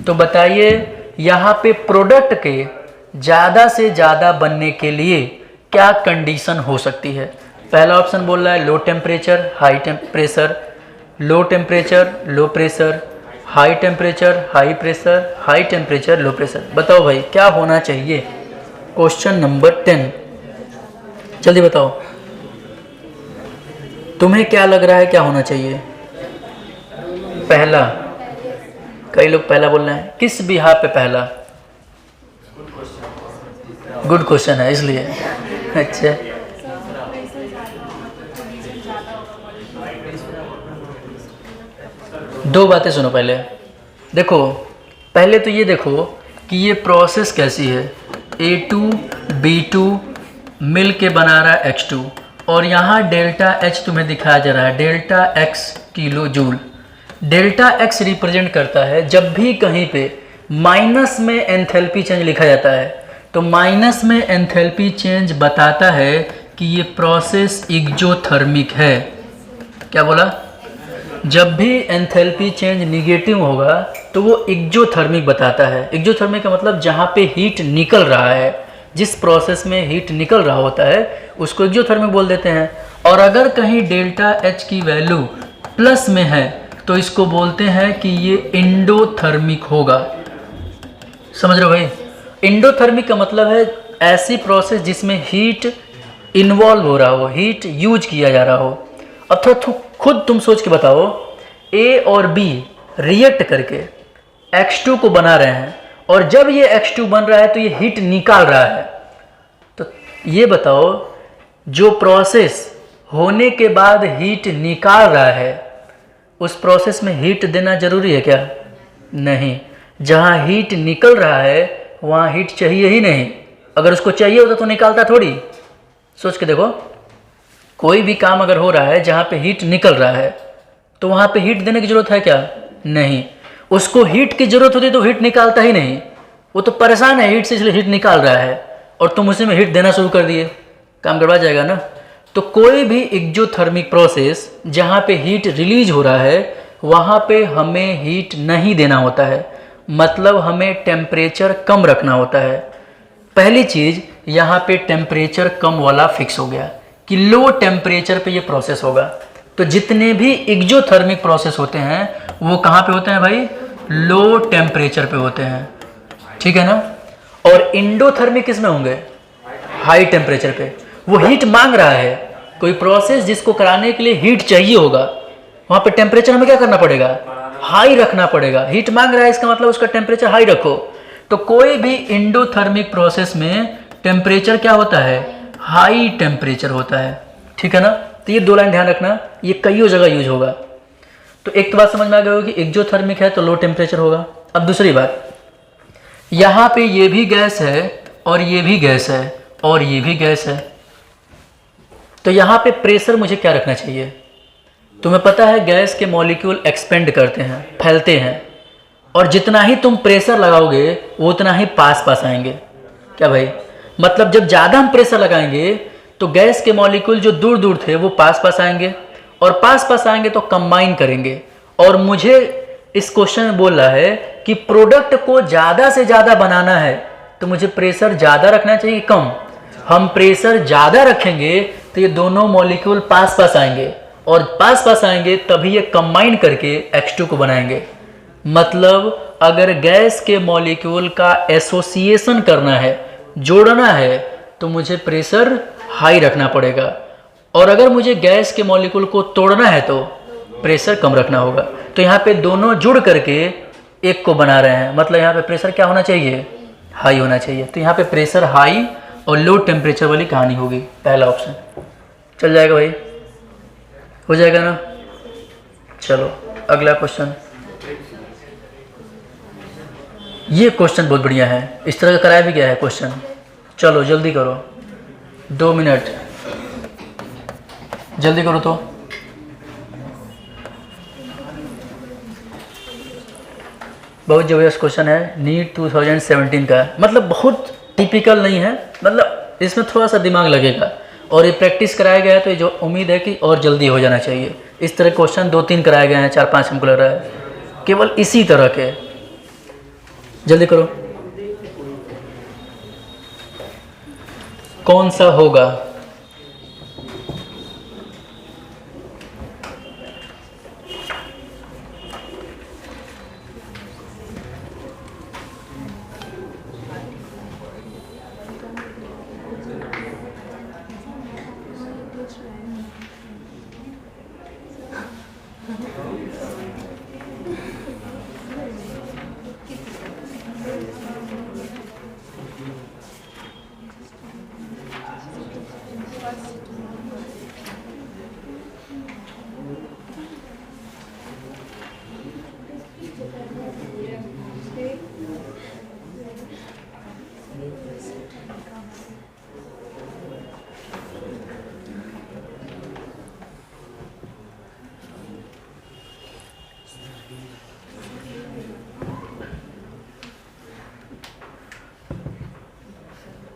तो बताइए यहाँ पे प्रोडक्ट के ज़्यादा से ज़्यादा बनने के लिए क्या कंडीशन हो सकती है। पहला ऑप्शन बोल रहा है low temperature high pressure, low temperature low pressure, high temperature high pressure, high temperature low pressure. बताओ भाई क्या होना चाहिए। क्वेश्चन नंबर 10, जल्दी बताओ तुम्हें क्या लग रहा है क्या होना चाहिए। पहला, कई लोग पहला बोल रहे हैं, किस बिहार पे पहला। गुड क्वेश्चन है इसलिए। अच्छा दो बातें सुनो पहले। देखो पहले तो ये देखो कि ये प्रोसेस कैसी है। A2 B2 मिल के बना रहा है X2 और यहाँ डेल्टा H तुम्हें दिखाया जा रहा है delta X kilo joule. Delta X represent करता है जब भी कहीं पे माइनस में एंथैल्पी चेंज लिखा जाता है तो माइनस में एंथैल्पी चेंज बताता है कि ये प्रोसेस एक्जोथर्मिक है। क्या बोला, जब भी एंथैल्पी चेंज निगेटिव होगा तो वो एक्जोथर्मिक बताता है। एक्जोथर्मिक का मतलब जहाँ पे हीट निकल रहा है, जिस प्रोसेस में हीट निकल रहा होता है उसको एक्जोथर्मिक बोल देते हैं। और अगर कहीं डेल्टा H की वैल्यू प्लस में है तो इसको बोलते हैं कि ये एंडोथर्मिक होगा। समझ रहे हो भाई। एंडोथर्मिक का मतलब है ऐसी प्रोसेस जिसमें हीट इन्वॉल्व हो रहा हो, हीट यूज किया जा रहा हो। अब थोड़ा खुद तुम सोच के बताओ, A और B रिएक्ट करके X2 को बना रहे हैं और जब ये X2 बन रहा है तो ये हीट निकाल रहा है। तो ये बताओ जो प्रोसेस होने के बाद हीट निकाल रहा है, उस प्रोसेस में हीट देना जरूरी है क्या? नहीं। जहाँ हीट निकल रहा है वहाँ हीट चाहिए ही नहीं। अगर उसको चाहिए होता तो निकालता थोड़ी। सोच के देखो, कोई भी काम अगर हो रहा है जहाँ पे हीट निकल रहा है तो वहाँ पे हीट देने की जरूरत है क्या? नहीं। उसको हीट की जरूरत होती तो हीट निकालता ही नहीं। वो तो परेशान है हीट से, इसलिए हीट निकाल रहा है, और तुम उसी में हीट देना शुरू कर दिए, काम गड़बड़ा जाएगा ना। तो कोई भी एक्जोथर्मिक प्रोसेस जहाँ पे हीट रिलीज हो रहा है वहाँ पे हमें हीट नहीं देना होता है, मतलब हमें टेम्परेचर कम रखना होता है। पहली चीज़, यहाँ पे टेम्परेचर कम वाला फिक्स हो गया कि लो टेम्परेचर पे ये प्रोसेस होगा। तो जितने भी एक्जोथर्मिक प्रोसेस होते हैं वो कहाँ पे होते हैं भाई? लो टेम्परेचर पे होते हैं, ठीक है ना। और इंडोथर्मिक किस में होंगे? हाई टेम्परेचर पे। वो हीट मांग रहा है, कोई प्रोसेस जिसको कराने के लिए हीट चाहिए होगा, वहाँ पे टेम्परेचर हमें क्या करना पड़ेगा? हाई रखना पड़ेगा। हीट मांग रहा है, इसका मतलब उसका टेम्परेचर हाई रखो। तो कोई भी इंडोथर्मिक प्रोसेस में टेम्परेचर क्या होता है? हाई टेम्परेचर होता है, ठीक है ना। तो ये 2 लाइन ध्यान रखना, ये कईयों जगह यूज होगा। तो एक तो बात समझ में आ गई होगी कि एक्जोथर्मिक है तो लो टेम्परेचर होगा। अब दूसरी बात, यहाँ पे ये भी गैस है और ये भी गैस है और ये भी गैस है, तो यहाँ पे प्रेशर मुझे क्या रखना चाहिए? तुम्हें पता है गैस के मॉलिक्यूल एक्सपेंड करते हैं, फैलते हैं, और जितना ही तुम प्रेशर लगाओगे वो उतना ही पास पास आएंगे। क्या भाई? मतलब जब ज़्यादा हम प्रेशर लगाएंगे तो गैस के मॉलिक्यूल जो दूर दूर थे वो पास पास आएंगे, और पास पास आएंगे तो कंबाइन करेंगे। और मुझे इस क्वेश्चन में बोल रहा है कि प्रोडक्ट को ज़्यादा से ज़्यादा बनाना है तो मुझे प्रेशर ज़्यादा रखना चाहिए कम? हम प्रेशर ज़्यादा रखेंगे तो ये दोनों मॉलिक्यूल पास पास आएंगे, और पास पास आएंगे तभी ये कंबाइन करके H2 को बनाएंगे। मतलब अगर गैस के मॉलिक्यूल का एसोसिएशन करना है, जोड़ना है, तो मुझे प्रेशर हाई रखना पड़ेगा, और अगर मुझे गैस के मॉलिक्यूल को तोड़ना है तो प्रेशर कम रखना होगा। तो यहाँ पे दोनों जुड़ करके एक को बना रहे हैं, मतलब यहाँ पे प्रेशर क्या होना चाहिए? हाई होना चाहिए। तो यहाँ पे प्रेशर हाई और लो टेम्परेचर वाली कहानी होगी, पहला ऑप्शन। चल जाएगा भाई? हो जाएगा ना? चलो अगला क्वेश्चन। ये क्वेश्चन बहुत बढ़िया है, इस तरह का कराया भी गया है क्वेश्चन। चलो जल्दी करो, 2 मिनट जल्दी करो। तो बहुत जबरदस्त क्वेश्चन है, नीट 2017 का, मतलब बहुत टिपिकल नहीं है, मतलब इसमें थोड़ा सा दिमाग लगेगा, और ये प्रैक्टिस कराया गया है तो ये जो उम्मीद है कि और जल्दी हो जाना चाहिए। इस तरह क्वेश्चन 2-3 कराए गए हैं, 4-5 हमको लग रहा है, केवल इसी तरह के। जल्दी करो, कौन सा होगा?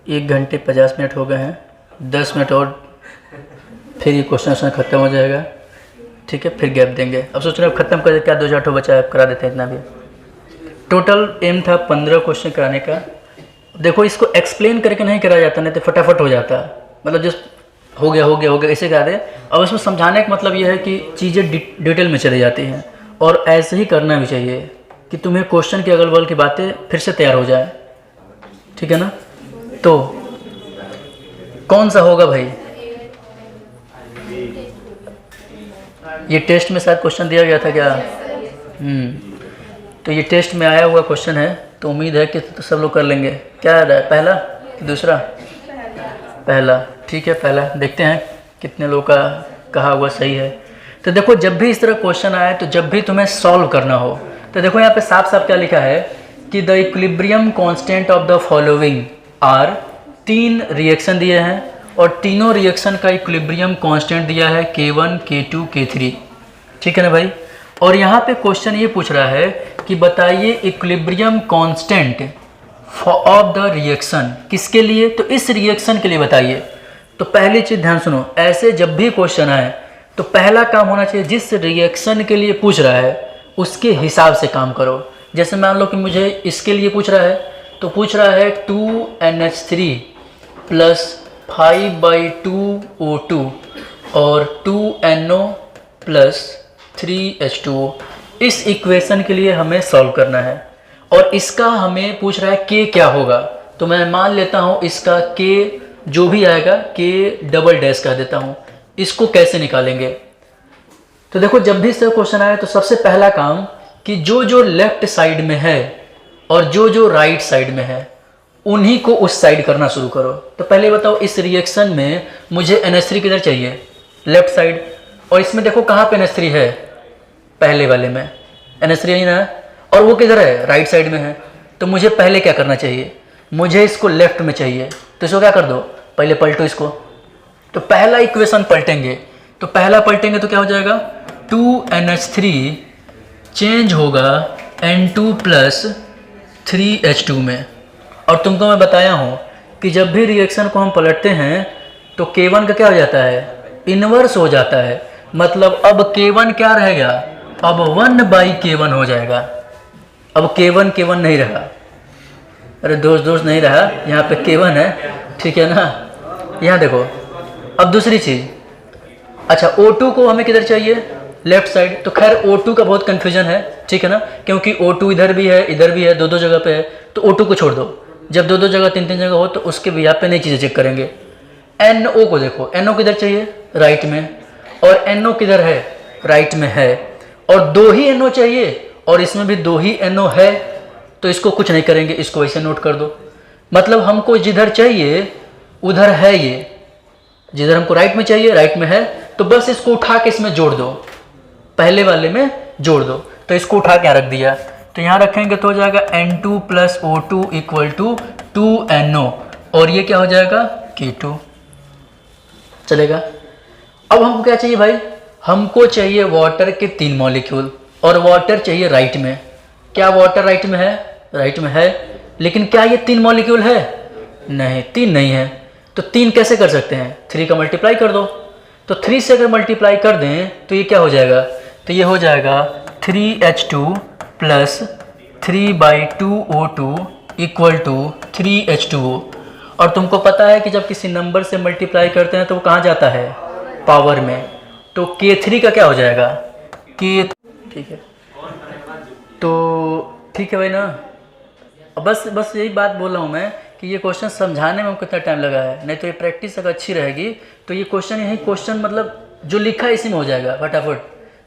एक घंटे 50 मिनट हो गए हैं, 10 मिनट और फिर ये क्वेश्चन ख़त्म हो जाएगा, ठीक है। फिर गैप देंगे। अब सोच रहे हैं ख़त्म कर क्या, 2-4 ठो बचा है, करा देते हैं इतना भी। टोटल एम था 15 क्वेश्चन कराने का। देखो इसको एक्सप्लेन करके नहीं कराया जाता, नहीं तो फटाफट हो जाता है, मतलब जस्ट हो गया ऐसे करा दे। अब इसमें समझाने का मतलब ये है कि चीज़ें डिटेल में चली जाती हैं, और ऐसे ही करना भी चाहिए कि तुम्हें क्वेश्चन के अगल बगल की बातें फिर से तैयार हो जाए, ठीक है ना। तो कौन सा होगा भाई? ये टेस्ट में शायद क्वेश्चन दिया गया था क्या? तो ये टेस्ट में आया हुआ क्वेश्चन है, तो उम्मीद है कि तो सब लोग कर लेंगे। क्या है, पहला कि दूसरा? पहला, ठीक है पहला। देखते हैं कितने लोग का कहा हुआ सही है। तो देखो जब भी इस तरह क्वेश्चन आए तो जब भी तुम्हें सॉल्व करना हो तो देखो यहाँ पे साफ साफ क्या लिखा है कि the equilibrium constant of the following are, 3 reaction दिए हैं और तीनों रिएक्शन का इक्विलिब्रियम कांस्टेंट दिया है K1, K2, K3, ठीक है ना भाई। और यहाँ पे क्वेश्चन ये पूछ रहा है कि बताइए equilibrium constant of the reaction, किसके लिए, तो इस रिएक्शन के लिए बताइए। तो पहली चीज़ ध्यान सुनो, ऐसे जब भी क्वेश्चन आए तो पहला काम होना चाहिए जिस रिएक्शन के लिए पूछ रहा है उसके हिसाब से काम करो। जैसे मान लो कि मुझे इसके लिए पूछ रहा है तो पूछ रहा है 2NH3 प्लस 5/2O2 और 2NO प्लस 3H2O। इस इक्वेशन के लिए हमें सॉल्व करना है और इसका हमें पूछ रहा है K क्या होगा। तो मैं मान लेता हूँ इसका K जो भी आएगा K डबल डैश कह देता हूँ। इसको कैसे निकालेंगे, तो देखो जब भी इसका क्वेश्चन आए तो सबसे पहला काम कि जो जो लेफ्ट साइड में है और जो जो राइट साइड में है उन्हीं को उस साइड करना शुरू करो। तो पहले बताओ इस रिएक्शन में मुझे NH3 किधर चाहिए, लेफ्ट साइड, और इसमें देखो कहाँ पे NH3 है, पहले वाले में NH3 यही ना है, और वो किधर है, राइट साइड में है। तो मुझे पहले क्या करना चाहिए, मुझे इसको लेफ्ट में चाहिए, तो इसको क्या कर दो, पहले पलटो इसको। तो पहला इक्वेशन पलटेंगे, तो पहला पलटेंगे तो क्या हो जाएगा 2NH3 चेंज होगा N2 प्लस 3H2 में। और तुमको मैं बताया हूँ कि जब भी रिएक्शन को हम पलटते हैं तो K1 का क्या हो जाता है, इन्वर्स हो जाता है। मतलब अब K1 क्या रहेगा, अब 1/K1 हो जाएगा। अब K1 नहीं रहा, अरे दोस्त नहीं रहा, यहाँ पे K1 है, ठीक है ना। यहाँ देखो अब दूसरी चीज़, अच्छा O2 को हमें किधर चाहिए, लेफ्ट साइड। तो खैर O2 का बहुत कन्फ्यूजन है, ठीक है ना, क्योंकि O2 इधर भी है इधर भी है, दो जगह पे है। तो O2 को छोड़ दो, जब दो जगह तीन जगह हो तो उसके भी यहाँ पे नई चीज़ें चेक करेंगे। NO को देखो, NO किधर चाहिए, राइट में, और NO किधर है, राइट में है, और 2 ही NO चाहिए और इसमें भी 2 ही NO है। तो इसको कुछ नहीं करेंगे, इसको ऐसे नोट कर दो। मतलब हमको जिधर चाहिए उधर है, ये जिधर हमको राइट में चाहिए राइट में है, तो बस इसको उठा के इसमें जोड़ दो, पहले वाले में जोड़ दो। तो इसको उठा के यहाँ रख दिया, तो यहाँ रखेंगे तो हो जाएगा N2 plus O2 equal to 2NO, और ये क्या हो जाएगा K2, चलेगा। अब हमको क्या चाहिए भाई, हमको चाहिए वाटर के 3 मॉलिक्यूल, और वाटर चाहिए राइट में। क्या वाटर राइट में है, राइट में है, लेकिन क्या ये 3 मॉलिक्यूल है, नहीं 3 नहीं है। तो 3 कैसे कर सकते हैं, 3 का मल्टीप्लाई कर दो। तो 3 से अगर मल्टीप्लाई कर दें तो ये क्या हो जाएगा, तो ये हो जाएगा 3H2 plus 3/2O2 equal to 3H2O। और तुमको पता है कि जब किसी नंबर से मल्टीप्लाई करते हैं तो वो कहाँ जाता है, पावर में। तो K3 का क्या हो जाएगा, K, ठीक है। तो ठीक है भाई ना, बस यही बात बोल रहा हूँ मैं कि ये क्वेश्चन समझाने में हमको कितना टाइम लगा है। नहीं तो ये प्रैक्टिस अगर अच्छी रहेगी तो ये क्वेश्चन यही क्वेश्चन मतलब जो लिखा है इसी में हो जाएगा फटाफट।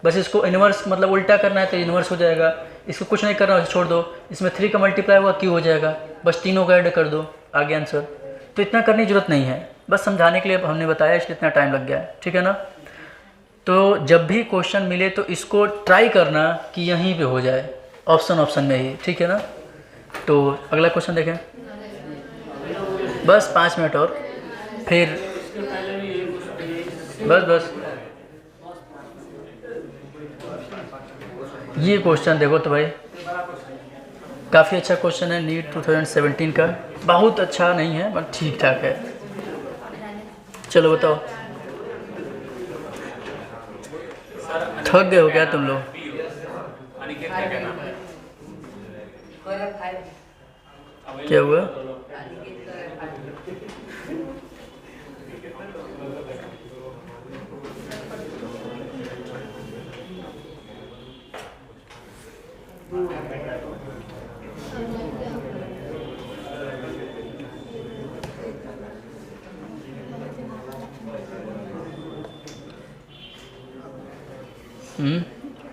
बस इसको इन्वर्स मतलब उल्टा करना है तो इन्वर्स हो जाएगा, इसको कुछ नहीं करना है छोड़ दो। इसमें 3 का मल्टीप्लाई हुआ Q हो जाएगा, बस तीनों का ऐड कर दो, आगे आंसर। तो इतना करने की जरूरत नहीं है, बस समझाने के लिए हमने बताया, इसलिए इतना टाइम लग गया है, ठीक है ना। तो जब भी क्वेश्चन मिले तो इसको ट्राई करना कि यहीं पे हो जाए, ऑप्शन में ही, ठीक है ना। तो अगला क्वेश्चन देखें, बस 5 मिनट और फिर बस ये क्वेश्चन देखो तो भाई काफ़ी अच्छा क्वेश्चन है, नीट 2017 का। बहुत अच्छा नहीं है बट ठीक ठाक है। चलो बताओ, थक गए हो क्या तुम लोग? क्या हुआ?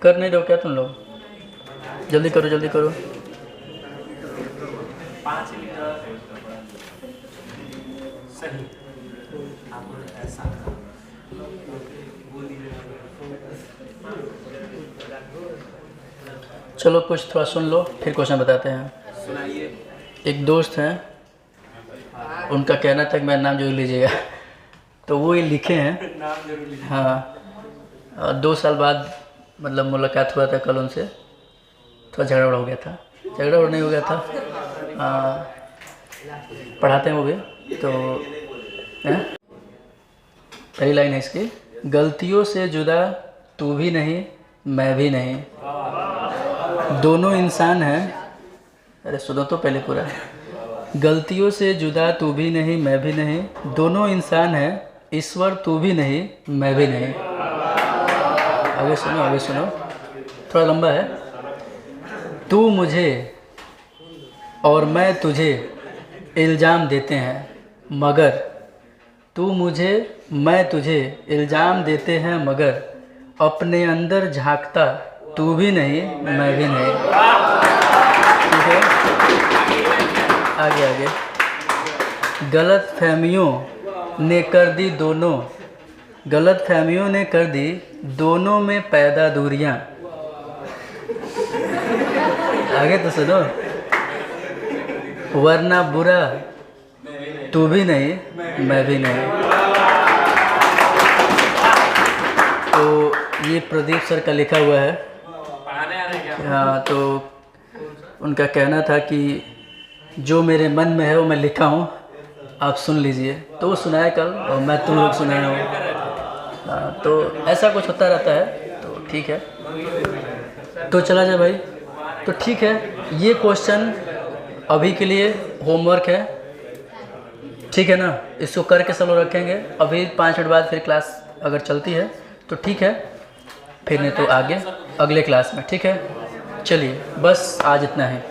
कर नहीं दो क्या तुम लोग? जल्दी करो जल्दी करो। 5 लीटर सही, ऐसा चलो कुछ थोड़ा सुन लो फिर क्वेश्चन बताते हैं। सुनाइए। एक दोस्त हैं, उनका कहना था कि मेरा नाम जरूर लीजिएगा, तो वो ये लिखे हैं। नाम जरूर लीजिए। हाँ, और 2 साल बाद मतलब मुलाकात हुआ था कल उनसे, थोड़ा झगड़ा हो गया था। झगड़ा और नहीं हो गया था, पढ़ाते हैं वो भी। तो पहली लाइन है इसकी, गलतियों से जुदा तू भी नहीं मैं भी नहीं, दोनों इंसान हैं। अरे सुनो तो पहले पूरा। गलतियों से जुदा तू भी नहीं मैं भी नहीं, दोनों इंसान हैं, ईश्वर तू भी नहीं मैं भी नहीं। आगे सुनो, आगे सुनो, थोड़ा लंबा है। तू मुझे और मैं तुझे इल्ज़ाम देते हैं मगर, तू मुझे मैं तुझे इल्ज़ाम देते हैं मगर, अपने अंदर झांकता तू भी नहीं मैं भी नहीं। ठीक है, आगे आगे। गलत फहमियों ने कर दी दोनों, गलत फहमियों ने कर दी दोनों में पैदा दूरियां। आगे तो सुनो, वरना बुरा तू भी नहीं मैं भी नहीं। तो ये प्रदीप सर का लिखा हुआ है। पढ़ाने आ रहे हैं क्या? हाँ, तो उनका कहना था कि जो मेरे मन में है वो मैं लिखा हूँ, आप सुन लीजिए। तो वो सुनाया कल और मैं तुम लोग सुनाया हूँ। हाँ, तो ऐसा कुछ होता रहता है, तो ठीक है। तो चला जाए भाई। तो ठीक है, ये क्वेश्चन अभी के लिए होमवर्क है, ठीक है ना। इसको करके सब लोग रखेंगे। अभी 5 मिनट बाद फिर क्लास अगर चलती है तो ठीक है, फिर नहीं तो आगे अगले क्लास में। ठीक है, चलिए बस आज इतना है।